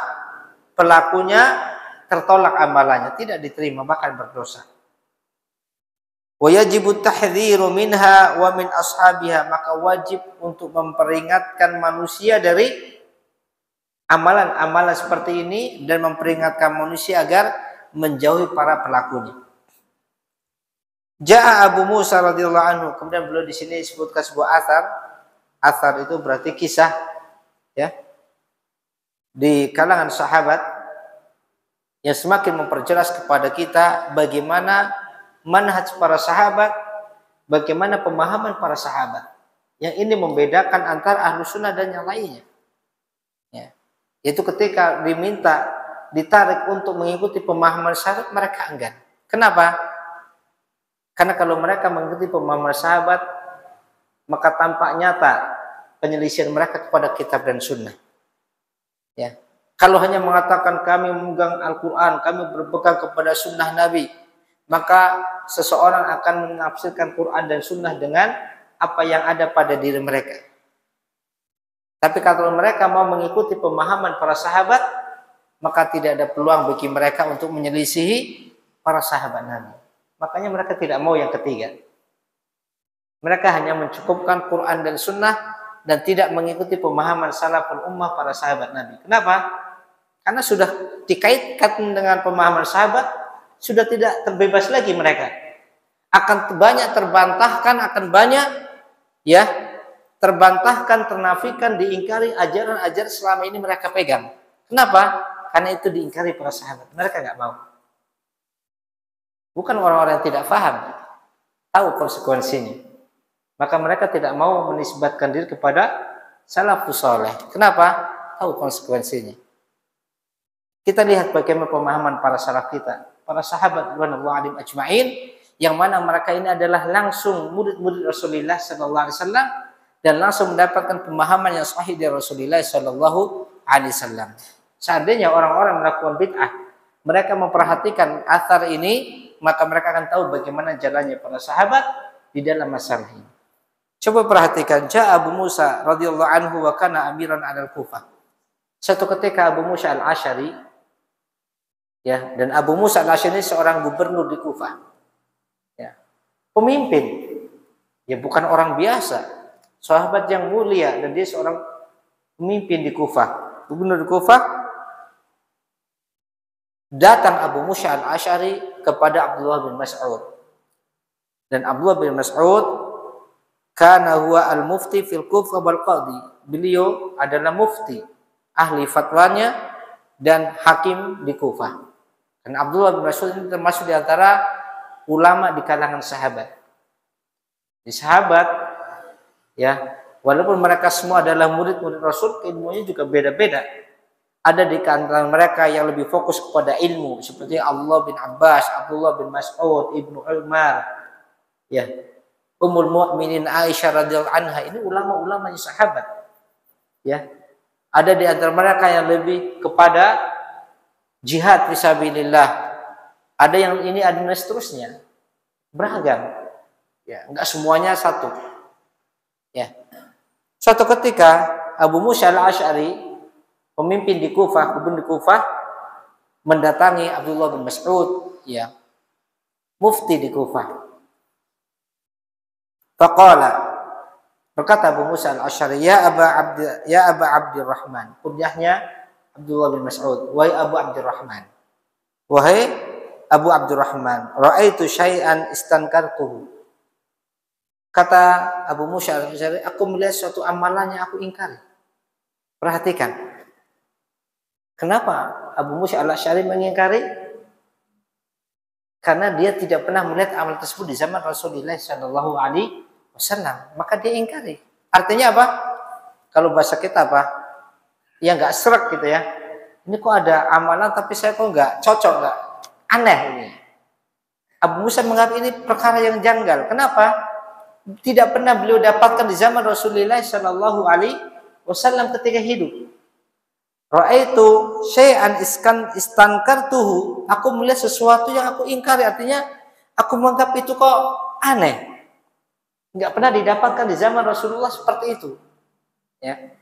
pelakunya tertolak amalannya, tidak diterima, bahkan berdosa. Wa yajibu tahdhiru minha wa min ashabiha, maka wajib untuk memperingatkan manusia dari amalan-amalan seperti ini dan memperingatkan manusia agar menjauhi para pelakunya. Ja'a Abu Musa radhiyallahu anhu, kemudian beliau di sini disebutkan sebuah athar. Athar itu berarti kisah, ya, di kalangan sahabat yang semakin memperjelas kepada kita bagaimana manhaj para sahabat, bagaimana pemahaman para sahabat. Yang ini membedakan antara ahlu sunnah dan yang lainnya. Ya. Itu ketika diminta, ditarik untuk mengikuti pemahaman sahabat, mereka enggan. Kenapa? Karena kalau mereka mengikuti pemahaman sahabat, maka tampak nyata penyelisihan mereka kepada kitab dan sunnah. Ya. Kalau hanya mengatakan kami memegang Al-Quran, kami berpegang kepada sunnah Nabi, maka seseorang akan menafsirkan Quran dan sunnah dengan apa yang ada pada diri mereka. Tapi kalau mereka mau mengikuti pemahaman para sahabat, maka tidak ada peluang bagi mereka untuk menyelisihi para sahabat Nabi. Makanya mereka tidak mau yang ketiga. Mereka hanya mencukupkan Quran dan sunnah dan tidak mengikuti pemahaman salaful ummah para sahabat Nabi. Kenapa? Karena sudah dikaitkan dengan pemahaman sahabat, sudah tidak terbebas lagi mereka. Akan banyak terbantahkan, akan banyak, ya, terbantahkan, ternafikan, diingkari ajaran-ajaran selama ini mereka pegang. Kenapa? Karena itu diingkari para sahabat. Mereka nggak mau. Bukan orang-orang yang tidak paham, tahu konsekuensinya. Maka mereka tidak mau menisbatkan diri kepada salafus saleh. Kenapa? Tahu konsekuensinya. Kita lihat bagaimana pemahaman para salaf kita, para sahabat radhiyallahu anhum ajma'in, yang mana mereka ini adalah langsung murid-murid Rasulullah sallallahu alaihi wasallam dan langsung mendapatkan pemahaman yang sahih dari Rasulullah sallallahu alaihi wasallam. Seandainya orang-orang melakukan bid'ah, mereka memperhatikan athar ini, maka mereka akan tahu bagaimana jalannya para sahabat di dalam masalah ini. Coba perhatikan, Ja'a Abu Musa radhiyallahu anhu wa kana amiran 'alal Kufah. Satu ketika Abu Musa al-Asy'ari, ya, dan Abu Musa al-Asy'ari seorang gubernur di Kufah. Ya. Pemimpin. Ya, bukan orang biasa. Sahabat yang mulia dan dia seorang pemimpin di Kufah. Gubernur di Kufah. Datang Abu Musa al-Asy'ari kepada Abdullah bin Mas'ud. Dan Abdullah bin Mas'ud kana huwa al-mufti fil Kufah wal qadhi. Beliau adalah mufti, ahli fatwanya dan hakim di Kufah. Dan Abdullah bin Mas'ud ini termasuk di antara ulama di kalangan sahabat. Di sahabat, ya, walaupun mereka semua adalah murid-murid Rasul, ilmunya juga beda-beda. Ada di antara mereka yang lebih fokus kepada ilmu, seperti Abdullah bin Abbas, Abdullah bin Mas'ud, Ibnu Umar, ya, Ummul Mukminin Aisyah radhiyallahu anha. Ini ulama-ulama sahabat. Ya. Ada di antara mereka yang lebih kepada jihad fisabilillah. Ada yang ini, ada dan seterusnya. Beragam. Ya, enggak semuanya satu. Ya. Suatu ketika Abu Musa al-Asy'ari, pemimpin di Kufah, gubernur di Kufah, mendatangi Abdullah bin Mas'ud, ya, mufti di Kufah. Faqala, berkata Abu Musa al-Asy'ari, ya Aba Abdurrahman, kunyahnya Abdullah bin Mas'ud, wahai Abu Abdurrahman, wahai Abu Abdurrahman, ra'aitu syai'an istankartuhu. Kata Abu Musa al-Asy'ari, aku melihat suatu amalan yang aku ingkari. Perhatikan, kenapa Abu Musa al-Asy'ari mengingkari? Karena dia tidak pernah melihat amal tersebut di zaman Rasulullah Shallallahu Alaihi Wasallam, maka dia ingkari. Artinya apa? Kalau bahasa kita apa? Ya nggak serak gitu ya. Ini kok ada amalan tapi saya kok nggak cocok, nggak, aneh ini. Abu Musa menganggap ini perkara yang janggal. Kenapa? Tidak pernah beliau dapatkan di zaman Rasulullah Shallallahu Alaihi Wasallam ketika hidup. Ra'aitu syai'an istankartuhu, aku melihat sesuatu yang aku ingkari, artinya aku menganggap itu kok aneh. Enggak pernah didapatkan di zaman Rasulullah seperti itu. Ya.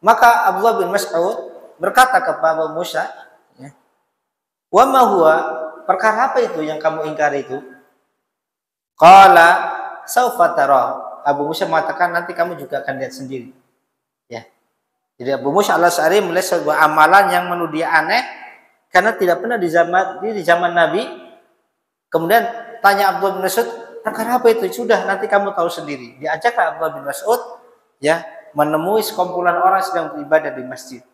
Maka Abdullah bin Mas'ud berkata kepada Abu Musa, ya, wa ma huwa, perkara apa itu yang kamu ingkari itu? Qala saufa tara. Abu Musa mengatakan nanti kamu juga akan lihat sendiri. Ya. Jadi Abu Musa al-Asy'ari melihat sebuah amalan yang menurut dia aneh karena tidak pernah di zaman Nabi. Kemudian tanya Abdullah bin Mas'ud, perkara apa itu? Sudah, nanti kamu tahu sendiri. Diajaklah Abdullah bin Mas'ud, ya, menemui sekumpulan orang sedang beribadah di masjid.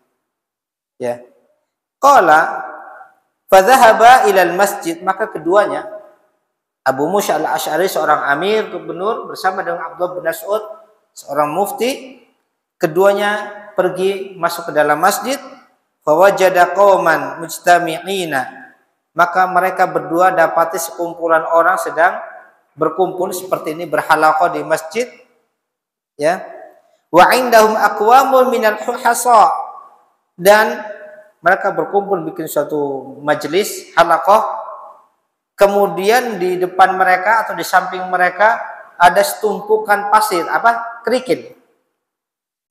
Ya. Qala fadhahaba ilal masjid, maka keduanya, Abu Musa al-Asy'ari seorang amir gubernur bersama dengan Abdullah bin Mas'ud seorang mufti, keduanya pergi masuk ke dalam masjid. Fawajada qauman mujtami'ina, maka mereka berdua dapati sekumpulan orang sedang berkumpul seperti ini, berhalaqah di masjid, ya. Wa indahum aqwamun minal hasa, dan mereka berkumpul bikin suatu majelis halaqah. Kemudian di depan mereka atau di samping mereka ada setumpukan pasir, kerikil.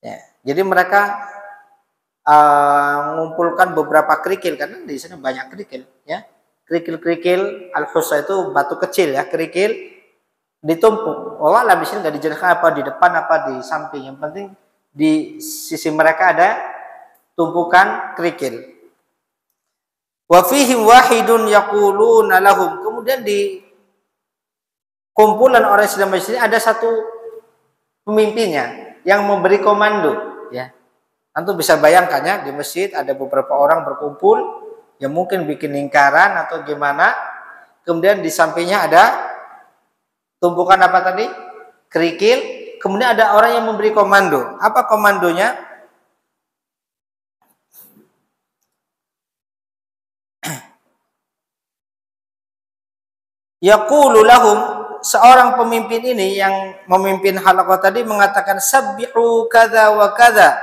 Ya, jadi mereka mengumpulkan beberapa kerikil karena di sana banyak kerikil. Ya, kerikil-kerikil al-husa itu batu kecil, ya, kerikil ditumpuk. Allah di sini nggak dijelaskan apa di depan apa di samping. Yang penting di sisi mereka ada tumpukan kerikil. Wa fihim wahidun yaquluna lahum, kemudian di kumpulan orang yang sedang masjid ada satu pemimpinnya yang memberi komando, ya. Antum bisa bayangkan, ya, di masjid ada beberapa orang berkumpul yang mungkin bikin lingkaran atau gimana. Kemudian di sampingnya ada tumpukan apa tadi? Kerikil. Kemudian ada orang yang memberi komando. Apa komandonya? Yaqulu lahum, seorang pemimpin ini yang memimpin halaqah tadi mengatakan sabbihu kadza wa kadza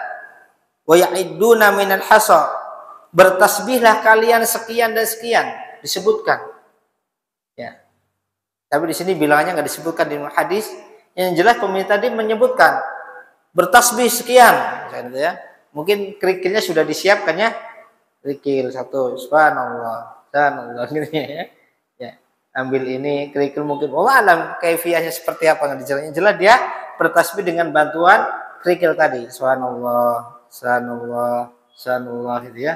wa ya'idduna minal hasa, bertasbihlah kalian sekian dan sekian, disebutkan, ya. Tapi di sini bilangannya enggak disebutkan di hadis. Yang jelas pemimpin tadi menyebutkan bertasbih sekian, ya. Mungkin kerikilnya sudah disiapkan, ya. Kerikil satu, subhanallah, subhanallah, gitu, ya. Ambil ini kerikil, mungkin Allah alam kaifiahnya seperti apa, nggak dijelaskan. Jelas dia bertasbih dengan bantuan kerikil tadi, subhanallah, subhanallah, subhanallah, gitu, ya.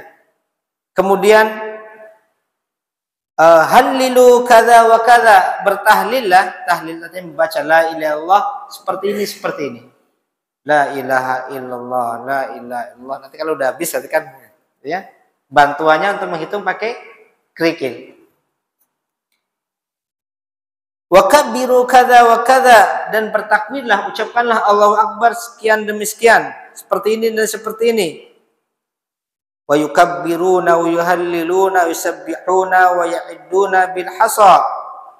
Kemudian hallilu kadza wa kadza, bertahlillah. Tahlil artinya membaca la ilaha illallah seperti ini, seperti ini. La ilaha illallah, la ilaha illallah. Nanti kalau udah habis nanti kan, ya, bantuannya untuk menghitung pakai kerikil. Wa kabbiru kadza wa kadza, dan bertakbirlah, ucapkanlah Allahu Akbar sekian demi sekian, seperti ini dan seperti ini. Wa yukabbiruna wa yuhalliluna wa yusabbihuna wa ya'idduna bil hasa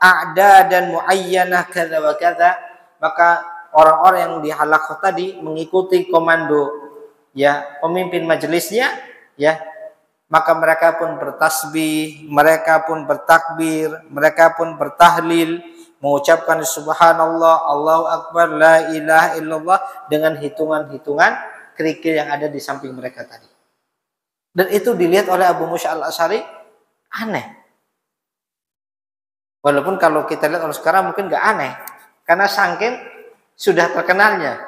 a'dadan muayyanah kadza wa kadza. Maka orang-orang yang di halaqah tadi mengikuti komando, ya, pemimpin majelisnya, ya. Maka mereka pun bertasbih, mereka pun bertakbir, mereka pun bertahlil, mengucapkan subhanallah, Allahu Akbar, la ilaha illallah dengan hitungan-hitungan kerikil yang ada di samping mereka tadi. Dan itu dilihat oleh Abu Musa al-Asy'ari aneh. Walaupun kalau kita lihat orang sekarang mungkin nggak aneh, karena saking sudah terkenalnya.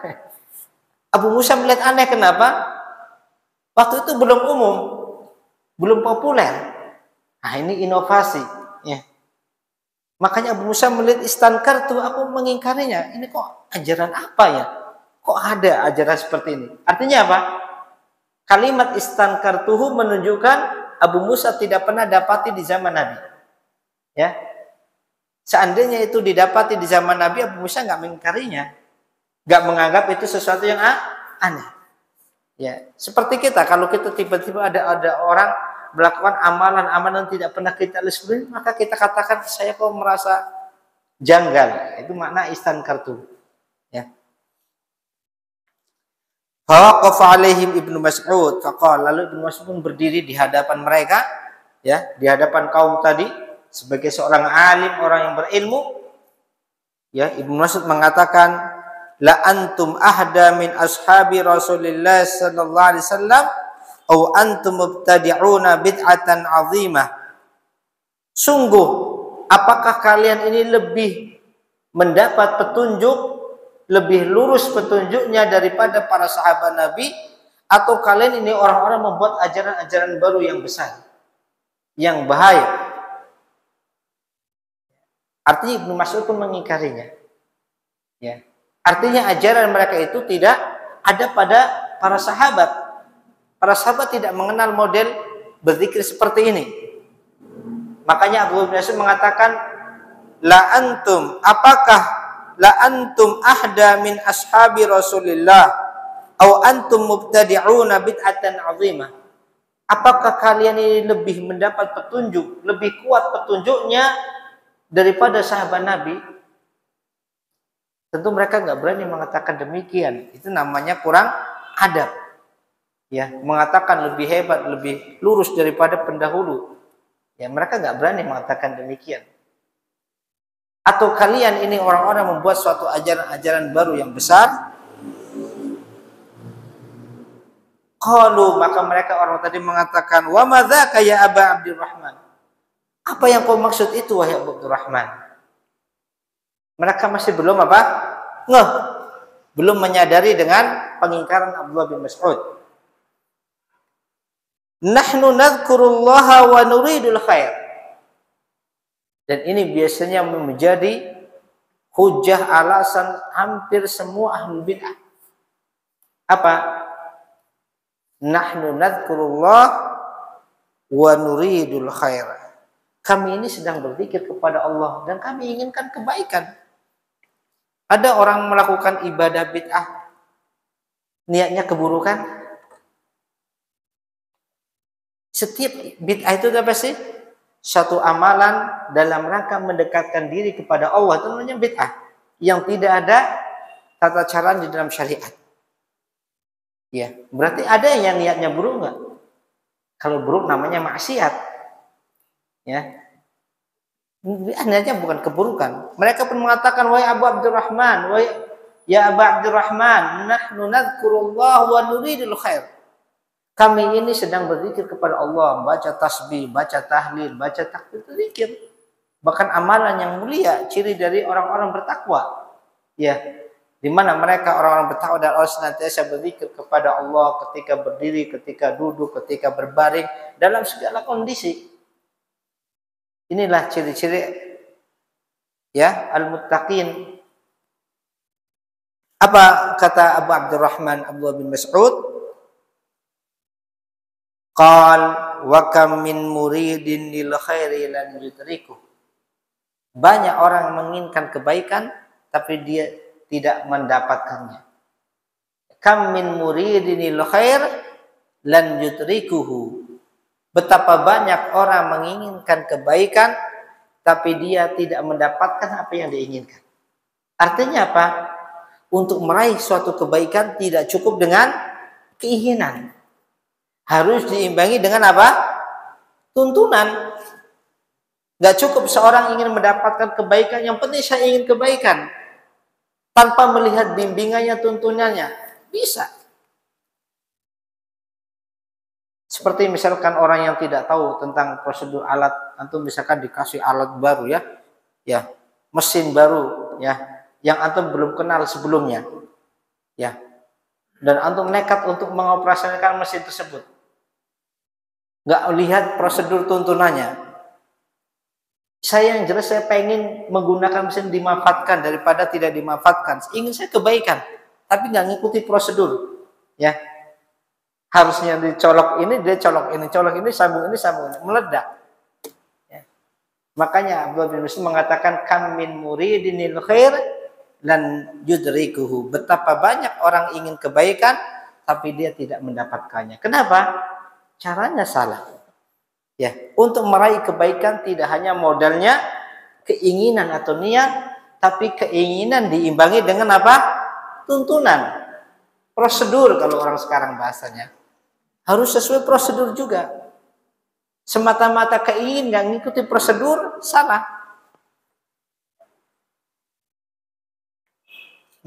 Abu Musa melihat aneh, kenapa? Waktu itu belum umum, belum populer. Nah, ini inovasi. Ya. Makanya Abu Musa melihat istankartu, aku mengingkarinya. Ini kok ajaran apa ya? Kok ada ajaran seperti ini? Artinya apa? Kalimat istankartuhu menunjukkan Abu Musa tidak pernah dapati di zaman Nabi. Ya. Seandainya itu didapati di zaman Nabi, Abu Musa nggak mengingkarinya, nggak menganggap itu sesuatu yang aneh. Ya, seperti kita, kalau kita tiba-tiba ada orang melakukan amalan-amalan tidak pernah kita lihat sebelumnya, maka kita katakan saya kok merasa janggal. Itu makna istankartu. Ya. Fawaqafa alaihim Ibnu Mas'ud, faqala, lalu Ibnu Mas'ud pun berdiri di hadapan mereka, ya, di hadapan kaum tadi sebagai seorang alim, orang yang berilmu. Ya, Ibnu Mas'ud mengatakan, la antum ahda min ashabi Rasulillah sallallahu alaihi wasallam aw antum mubtadi'una bid'atan 'azimah. Sungguh, apakah kalian ini lebih mendapat petunjuk, lebih lurus petunjuknya daripada para sahabat Nabi, atau kalian ini orang-orang membuat ajaran-ajaran baru yang besar, yang bahaya? Artinya Ibnu Mas'ud pun mengingkarinya. Ya. Artinya ajaran mereka itu tidak ada pada para sahabat. Para sahabat tidak mengenal model berzikir seperti ini. Makanya Abu Mas'ud mengatakan, la antum, apakah la antum ahda min ashabi Rasulillah aw antum mubtadi'una bid'atan 'azimah. Apakah kalian ini lebih mendapat petunjuk, lebih kuat petunjuknya daripada sahabat Nabi? Tentu mereka nggak berani mengatakan demikian. Itu namanya kurang adab. Ya, mengatakan lebih hebat, lebih lurus daripada pendahulu. Ya, mereka nggak berani mengatakan demikian. Atau kalian ini orang-orang membuat suatu ajaran-ajaran baru yang besar? Qalu, maka mereka orang tadi mengatakan, wa madzaka ya Aba Abdurrahman. Apa yang kau maksud itu wahai Abu Abdurrahman? Mereka masih belum apa? Belum menyadari dengan pengingkaran Abdullah bin Mas'ud. Nahnu nadhkurullaha wa nuridul khair. Dan ini biasanya menjadi hujah alasan hampir semua ahlul bid'ah. Apa? Nahnu nadhkurullah wa nuridul khair. Kami ini sedang berzikir kepada Allah dan kami inginkan kebaikan. Ada orang melakukan ibadah bid'ah, niatnya keburukan. Setiap bid'ah itu apa sih? Satu amalan dalam rangka mendekatkan diri kepada Allah, itu namanya bid'ah, yang tidak ada tata cara di dalam syariat. Ya, berarti ada yang niatnya buruk nggak? Kalau buruk namanya maksiat. Ya. Niatnya bukan keburukan. Mereka pun mengatakan, wahai Abu Abdurrahman, wahai ya Abu Abdurrahman, nahnu nadhkurullah wa nuridul khair. Kami ini sedang berzikir kepada Allah, baca tasbih, baca tahlil, baca takbir, zikir. Bahkan amalan yang mulia, ciri dari orang-orang bertakwa. Ya, di mana mereka orang-orang bertakwa dan orang senantiasa berzikir kepada Allah ketika berdiri, ketika duduk, ketika berbaring, dalam segala kondisi. Inilah ciri-ciri ya al-muttaqin. Apa kata Abu Abdurrahman Abdullah bin Mas'ud? Qal wa kam min muridin lil khairi lan yudriku. Banyak orang menginginkan kebaikan tapi dia tidak mendapatkannya. Kam min muridin lil khair lan yudrikuhu. Betapa banyak orang menginginkan kebaikan tapi dia tidak mendapatkan apa yang diinginkan. Artinya apa? Untuk meraih suatu kebaikan tidak cukup dengan keinginan. Harus diimbangi dengan apa? Tuntunan. Gak cukup seorang ingin mendapatkan kebaikan, yang penting saya ingin kebaikan, tanpa melihat bimbingannya, tuntunannya. Bisa. Seperti misalkan orang yang tidak tahu tentang prosedur alat, antum misalkan dikasih alat baru ya, mesin baru ya, yang antum belum kenal sebelumnya, ya, dan antum nekat untuk mengoperasikan mesin tersebut, nggak lihat prosedur tuntunannya. Yang jelas saya pengen menggunakan mesin dimanfaatkan daripada tidak dimanfaatkan. Ingin saya kebaikan, tapi nggak ngikuti prosedur, ya. Harusnya dicolok ini, dia colok ini, sambung ini, meledak. Ya. Makanya Abdullah bin Mas'ud mengatakan kam min muridinil khair lan yudrikuhu. Betapa banyak orang ingin kebaikan tapi dia tidak mendapatkannya. Kenapa? Caranya salah. Ya, untuk meraih kebaikan tidak hanya modalnya keinginan atau niat, tapi keinginan diimbangi dengan apa? Tuntunan. Prosedur kalau orang sekarang bahasanya. Harus sesuai prosedur juga. Semata-mata keinginan nggak ngikuti prosedur, salah.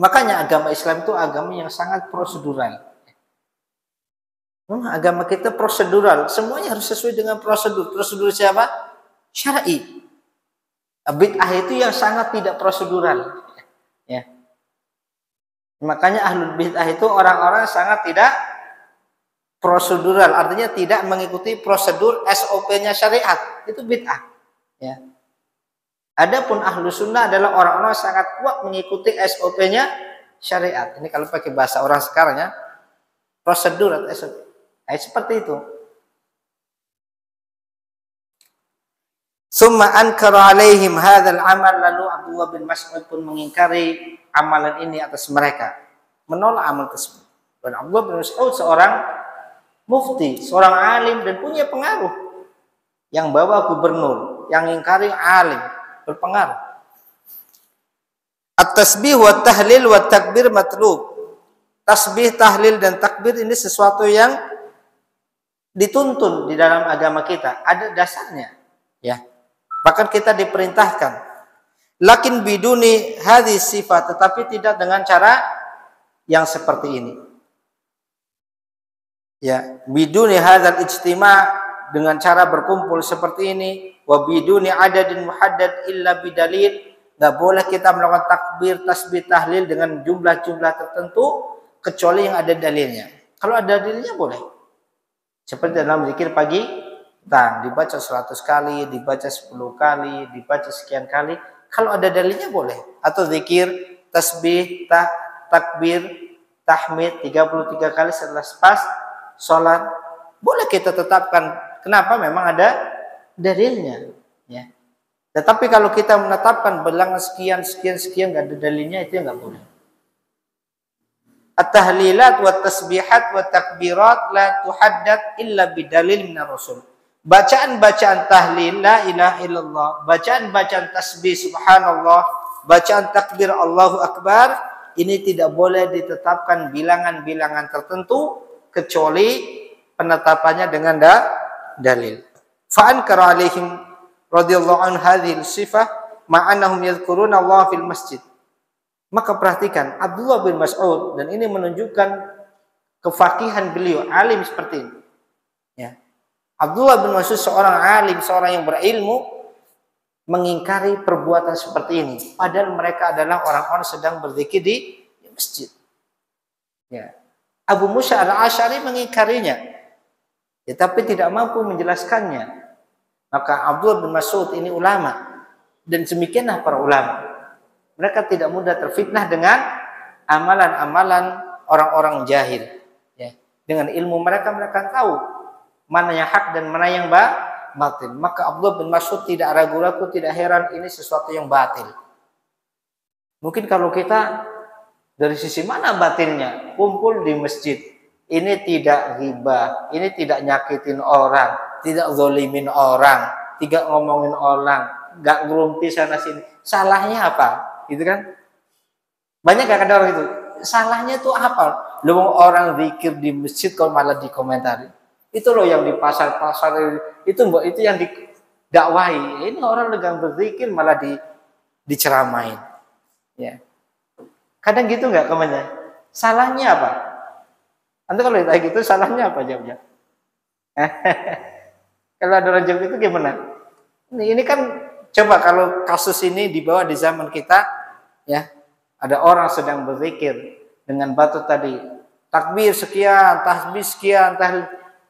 Makanya agama Islam itu agama yang sangat prosedural. Agama kita prosedural, semuanya harus sesuai dengan prosedur. Prosedur siapa? Syar'i. Bid'ah itu yang sangat tidak prosedural. Ya. Makanya ahlul bid'ah itu orang-orang sangat tidak prosedural, artinya tidak mengikuti prosedur SOP-nya syariat, itu bid'ah. Ya. Adapun ahlu sunnah adalah orang-orang sangat kuat mengikuti SOP-nya syariat. Ini kalau pakai bahasa orang sekarang ya, prosedur atau SOP. Seperti itu. Summa ankara alaihim hadzal amal, lalu Abdullah bin Mas'ud pun mengingkari amalan ini atas mereka, menolak amal tersebut. Dan Abdullah bin Mas'ud seorang mufti, seorang alim dan punya pengaruh. Yang bawa gubernur, yang ingkari alim, berpengaruh. At-tasbih wa tahlil wa takbir matlub. Tasbih, tahlil dan takbir ini sesuatu yang dituntun di dalam agama kita, ada dasarnya, ya. Bahkan kita diperintahkan. Lakin biduni hadis sifat, tetapi tidak dengan cara yang seperti ini. Ya, biduni hadzal ijtima', dengan cara berkumpul seperti ini, wa biduni adadin muhaddad illa bidalil, enggak boleh kita melakukan takbir, tasbih, tahlil dengan jumlah-jumlah tertentu kecuali yang ada dalilnya. Kalau ada dalilnya boleh. Seperti dalam zikir pagi, dibaca 100 kali, dibaca 10 kali, dibaca sekian kali, kalau ada dalilnya boleh. Atau zikir, tasbih, takbir, tahmid 33 kali setelah pas sholat, boleh kita tetapkan. Kenapa? Memang ada dalilnya, ya. Tetapi kalau kita menetapkan bilangan sekian nggak ada dalilnya, itu nggak boleh. At-tahlilat wa tasbihat wa takbirat la tuhaddad illa bidalil minar rasul. Bacaan-bacaan tahlil la ilaha illallah, bacaan-bacaan tasbih subhanallah, bacaan takbir Allahu akbar, ini tidak boleh ditetapkan bilangan-bilangan tertentu kecuali penetapannya dengan dalil. Fa'ankara alaihim radhiyallahu an hadhil sifah ma'annahum yadhkuruna Allah fil masjid. Maka perhatikan Abdullah bin Mas'ud, dan ini menunjukkan kefakihan beliau, alim seperti ini. Ya. Abdullah bin Mas'ud seorang alim, seorang yang berilmu, mengingkari perbuatan seperti ini. Padahal mereka adalah orang-orang sedang berzikir di masjid. Ya. Abu Musa al-Asy'ari mengingkarinya, ya, tapi tidak mampu menjelaskannya. Maka Abdullah bin Mas'ud ini ulama, dan demikianlah para ulama. Mereka tidak mudah terfitnah dengan amalan-amalan orang-orang jahil. Ya. Dengan ilmu mereka tahu mana yang hak dan mana yang batil. Maka Abdullah bin Mas'ud tidak ragu-ragu, tidak heran ini sesuatu yang batil. Mungkin kalau kita dari sisi mana batilnya? Kumpul di masjid. Ini tidak ghibah, ini tidak nyakitin orang, tidak zolimin orang, tidak ngomongin orang, nggak ngerumpi sana sini. Salahnya apa? Gitu kan? Banyak gak ada orang itu. Salahnya itu apa? Loh, orang zikir di masjid kalau malah dikomentari. Itu loh yang di pasar-pasar itu yang didakwahi. Ini orang sedang berzikir malah diceramain. Ya. Kadang gitu nggak komennya? Salahnya apa? Anda kalau ditanya gitu, salahnya apa jawabnya? Kalau ada orang Jogja itu gimana? Ini kan coba kalau kasus ini dibawa di zaman kita, ya, ada orang sedang berzikir dengan batu tadi, takbir sekian, tasbih sekian,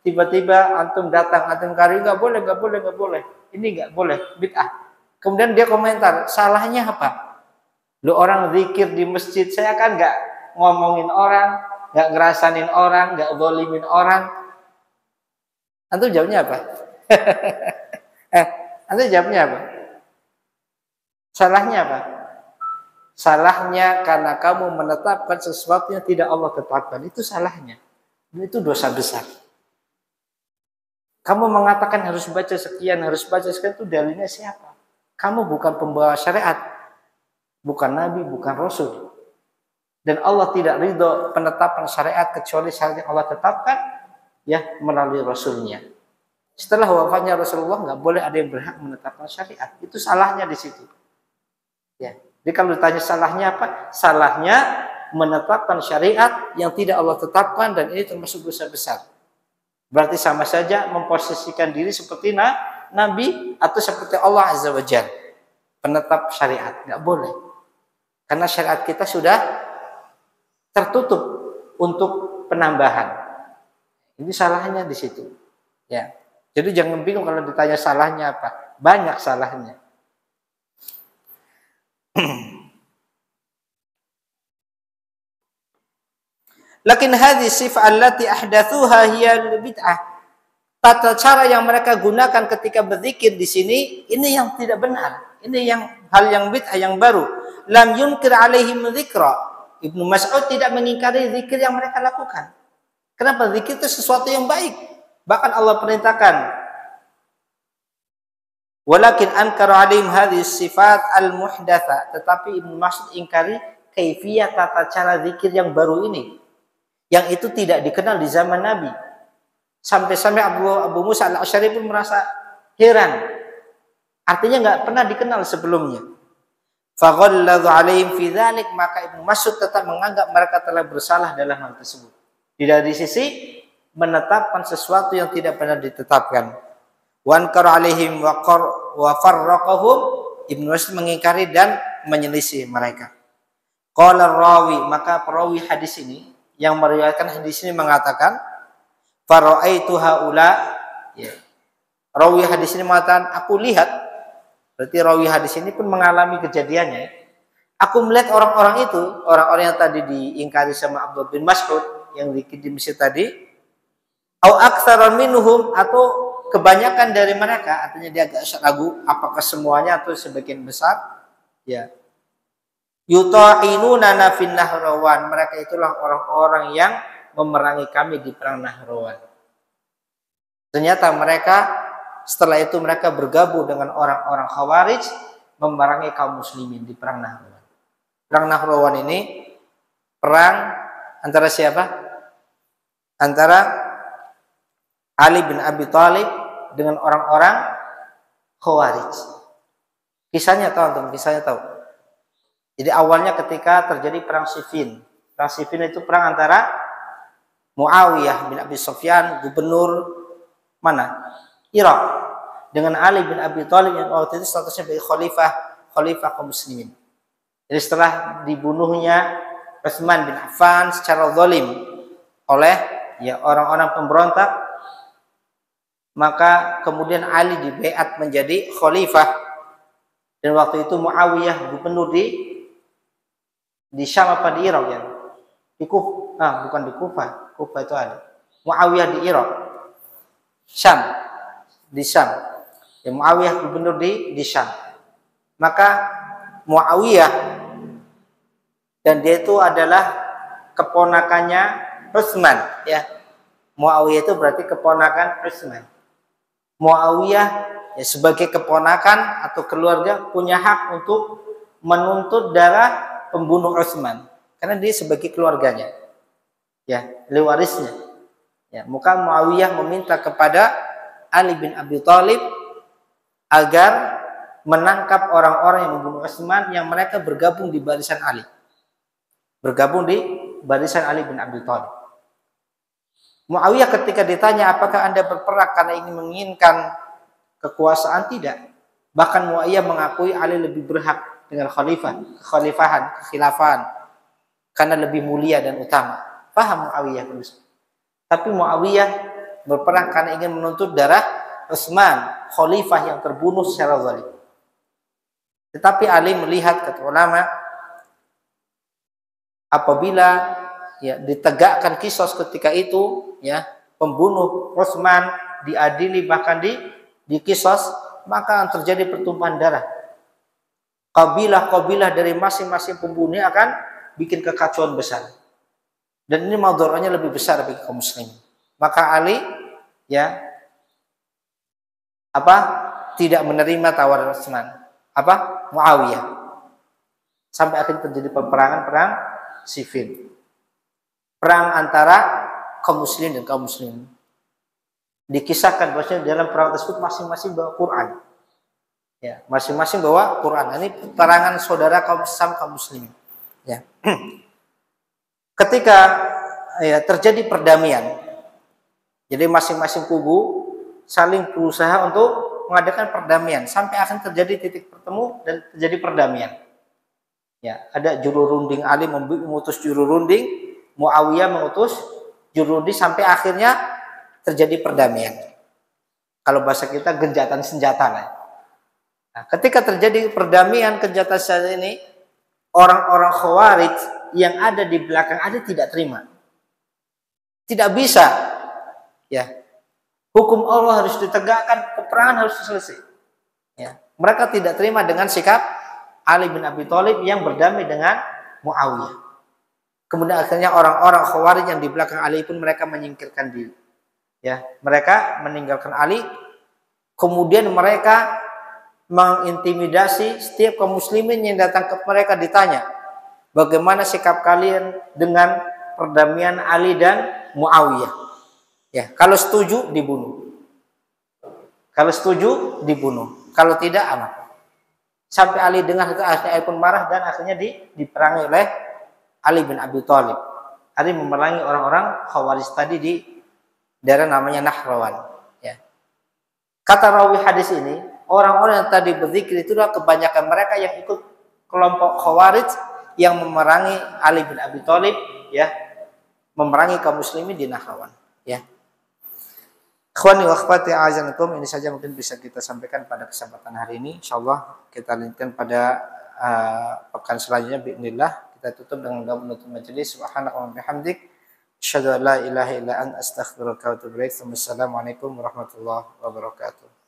tiba-tiba antum datang, antum kari nggak boleh, nggak boleh, nggak boleh, ini nggak boleh, bid'ah. Kemudian dia komentar, salahnya apa? Lu orang zikir di masjid, saya kan nggak ngomongin orang, nggak ngerasanin orang, nggak zalimin orang. Antum jawabnya apa? Antum jawabnya apa? Salahnya apa? Salahnya karena kamu menetapkan sesuatu yang tidak Allah tetapkan. Itu salahnya. Itu dosa besar. Kamu mengatakan harus baca sekian, harus baca sekian, itu dalilnya siapa? Kamu bukan pembawa syariat. Bukan Nabi, bukan Rasul. Dan Allah tidak ridho penetapan syariat kecuali syariat yang Allah tetapkan, ya, melalui Rasulnya. Setelah wafatnya Rasulullah nggak boleh ada yang berhak menetapkan syariat. Itu salahnya di situ. Ya. Jadi kalau ditanya salahnya apa? Salahnya menetapkan syariat yang tidak Allah tetapkan, dan ini termasuk dosa besar. Berarti sama saja memposisikan diri seperti Nabi atau seperti Allah Azza wa Jalla, penetap syariat. Nggak boleh. Karena syariat kita sudah tertutup untuk penambahan. Ini salahnya di situ. Ya. Jadi jangan bingung kalau ditanya salahnya apa. Banyak salahnya. Lakin hadhihi sifat allati ahdatsuha hiya bid'ah. Tata cara yang mereka gunakan ketika berzikir di sini, ini yang tidak benar. Ini yang hal yang bid'ah, yang baru. Lam yunkir alaihim dzikra. Ibnu Mas'ud tidak mengingkari zikir yang mereka lakukan. Kenapa? Zikir itu sesuatu yang baik. Bahkan Allah perintahkan. Walakin ankara alaihim hadhihi sifat al-muhdatsa. Tetapi Ibnu Mas'ud ingkari kaifiyah tata cara zikir yang baru ini. Yang itu tidak dikenal di zaman Nabi. Sampai-sampai Abu Musa al-Asy'ari pun merasa heran. Artinya nggak pernah dikenal sebelumnya. Faghalladhu alaihim fi dzalik, maka Ibnu Mas'ud tetap menganggap mereka telah bersalah dalam hal tersebut. Dari sisi menetapkan sesuatu yang tidak pernah ditetapkan. Wa ankara alaihim wa farraqahum, Ibnu Mas'ud mengingkari dan menyelisih mereka. Qala rawi, maka perawi hadis ini yang meriwayatkan hadis ini mengatakan, faraitu haula, ya. Rawi hadis ini mengatakan, aku lihat. Berarti rawi hadis ini pun mengalami kejadiannya. Aku melihat orang-orang itu, orang-orang yang tadi diingkari sama Abdullah bin Mas'ud yang di Mesir tadi, au aktsara minhum, atau kebanyakan dari mereka, artinya dia agak ragu apakah semuanya atau sebagian besar, ya. Yuta'inuna fin Nahrawan, mereka itulah orang-orang yang memerangi kami di perang Nahrawan. Ternyata mereka setelah itu mereka bergabung dengan orang-orang Khawarij memerangi kaum muslimin di perang Nahrawan. Perang Nahrawan ini perang antara siapa? Antara Ali bin Abi Thalib dengan orang-orang Khawarij. Kisahnya tahu teman, kisahnya tahu. Jadi awalnya ketika terjadi perang Siffin. Perang Siffin itu perang antara Muawiyah bin Abi Sufyan, gubernur mana? Irak, dengan Ali bin Abi Thalib yang waktu itu statusnya sebagai khalifah kaum muslimin. Jadi setelah dibunuhnya Utsman bin Affan secara zalim oleh, ya, orang-orang pemberontak, maka kemudian Ali dibaiat menjadi khalifah, dan waktu itu Muawiyah gubernur di Syam apa di Irak, ya? Bukan di Kufah. Kufah itu ada. Muawiyah di Irak. Syam. Di Syam. Ya, Muawiyah gubernur di Syam. Maka Muawiyah, dan dia itu adalah keponakannya Utsman, ya. Muawiyah itu berarti keponakan Utsman. Muawiyah, ya, sebagai keponakan atau keluarga punya hak untuk menuntut darah pembunuh Utsman karena dia sebagai keluarganya, ya, warisnya. Ya, maka Muawiyah meminta kepada Ali bin Abi Thalib agar menangkap orang-orang yang membunuh Utsman yang mereka bergabung di barisan Ali. Bergabung di barisan Ali bin Abi Thalib. Muawiyah ketika ditanya apakah Anda berperang karena ingin menginginkan kekuasaan, tidak. Bahkan Muawiyah mengakui Ali lebih berhak dengan kekhilafahan karena lebih mulia dan utama. Paham Muawiyah? Tapi Muawiyah berperang karena ingin menuntut darah Utsman, khalifah yang terbunuh secara zalim. Tetapi Ali melihat, kata ulama, apabila ditegakkan kisos ketika itu, pembunuh Utsman diadili bahkan dikisos, maka akan terjadi pertumpahan darah. Kabilah-kabilah dari masing-masing pembunuh akan bikin kekacauan besar. Dan ini madharahnya lebih besar bagi kaum muslimin. Maka Ali tidak menerima tawaran Utsman. Muawiyah. Sampai akhirnya terjadi perang sifil. Perang antara kaum muslimin dan kaum muslimin. Dikisahkan bahwasanya dalam perang tersebut masing-masing bawa Quran. Masing-masing bawa Quran. Ini peperangan saudara kaum Islam, kaum muslimin. Ketika terjadi perdamaian, jadi masing-masing kubu saling berusaha untuk mengadakan perdamaian sampai akan terjadi titik bertemu dan terjadi perdamaian. Ada juru runding, Ali mengutus juru runding, Muawiyah mengutus juru runding sampai akhirnya terjadi perdamaian. Kalau bahasa kita genjatan senjata lah. Nah, ketika terjadi perdamaian genjatan senjata ini, orang-orang Khawarij yang ada di belakang Ali tidak terima. Tidak bisa. Hukum Allah harus ditegakkan, peperangan harus selesai. Mereka tidak terima dengan sikap Ali bin Abi Thalib yang berdamai dengan Muawiyah. Kemudian akhirnya orang-orang Khawarij yang di belakang Ali pun mereka menyingkirkan diri. Mereka meninggalkan Ali. Kemudian mereka mengintimidasi setiap kaum muslimin yang datang ke mereka, ditanya, bagaimana sikap kalian dengan perdamaian Ali dan Muawiyah? Kalau setuju dibunuh. Kalau setuju dibunuh. Kalau tidak aman. Sampai Ali dengar itu akhirnya Ali pun marah dan akhirnya diperangi oleh Ali bin Abi Thalib. Ali memerangi orang-orang Khawarij tadi di daerah namanya Nahrawan. Kata rawi hadis ini, orang-orang yang tadi berzikir itu adalah kebanyakan mereka yang ikut kelompok Khawarij yang memerangi Ali bin Abi Thalib, memerangi kaum muslimin di Nahrawan. Ikhwani wa akhwati a'azanakum, ini saja mungkin bisa kita sampaikan pada kesempatan hari ini. Insyaallah kita lanjutkan pada pekan selanjutnya biidznillah. Kita tutup dengan doa penutup majelis. Subhanaka wa bihamdik, asyhadu an la ilaha illa anta, astaghfiruka wa atubu ilaik. Wassalamualaikum warahmatullahi wabarakatuh.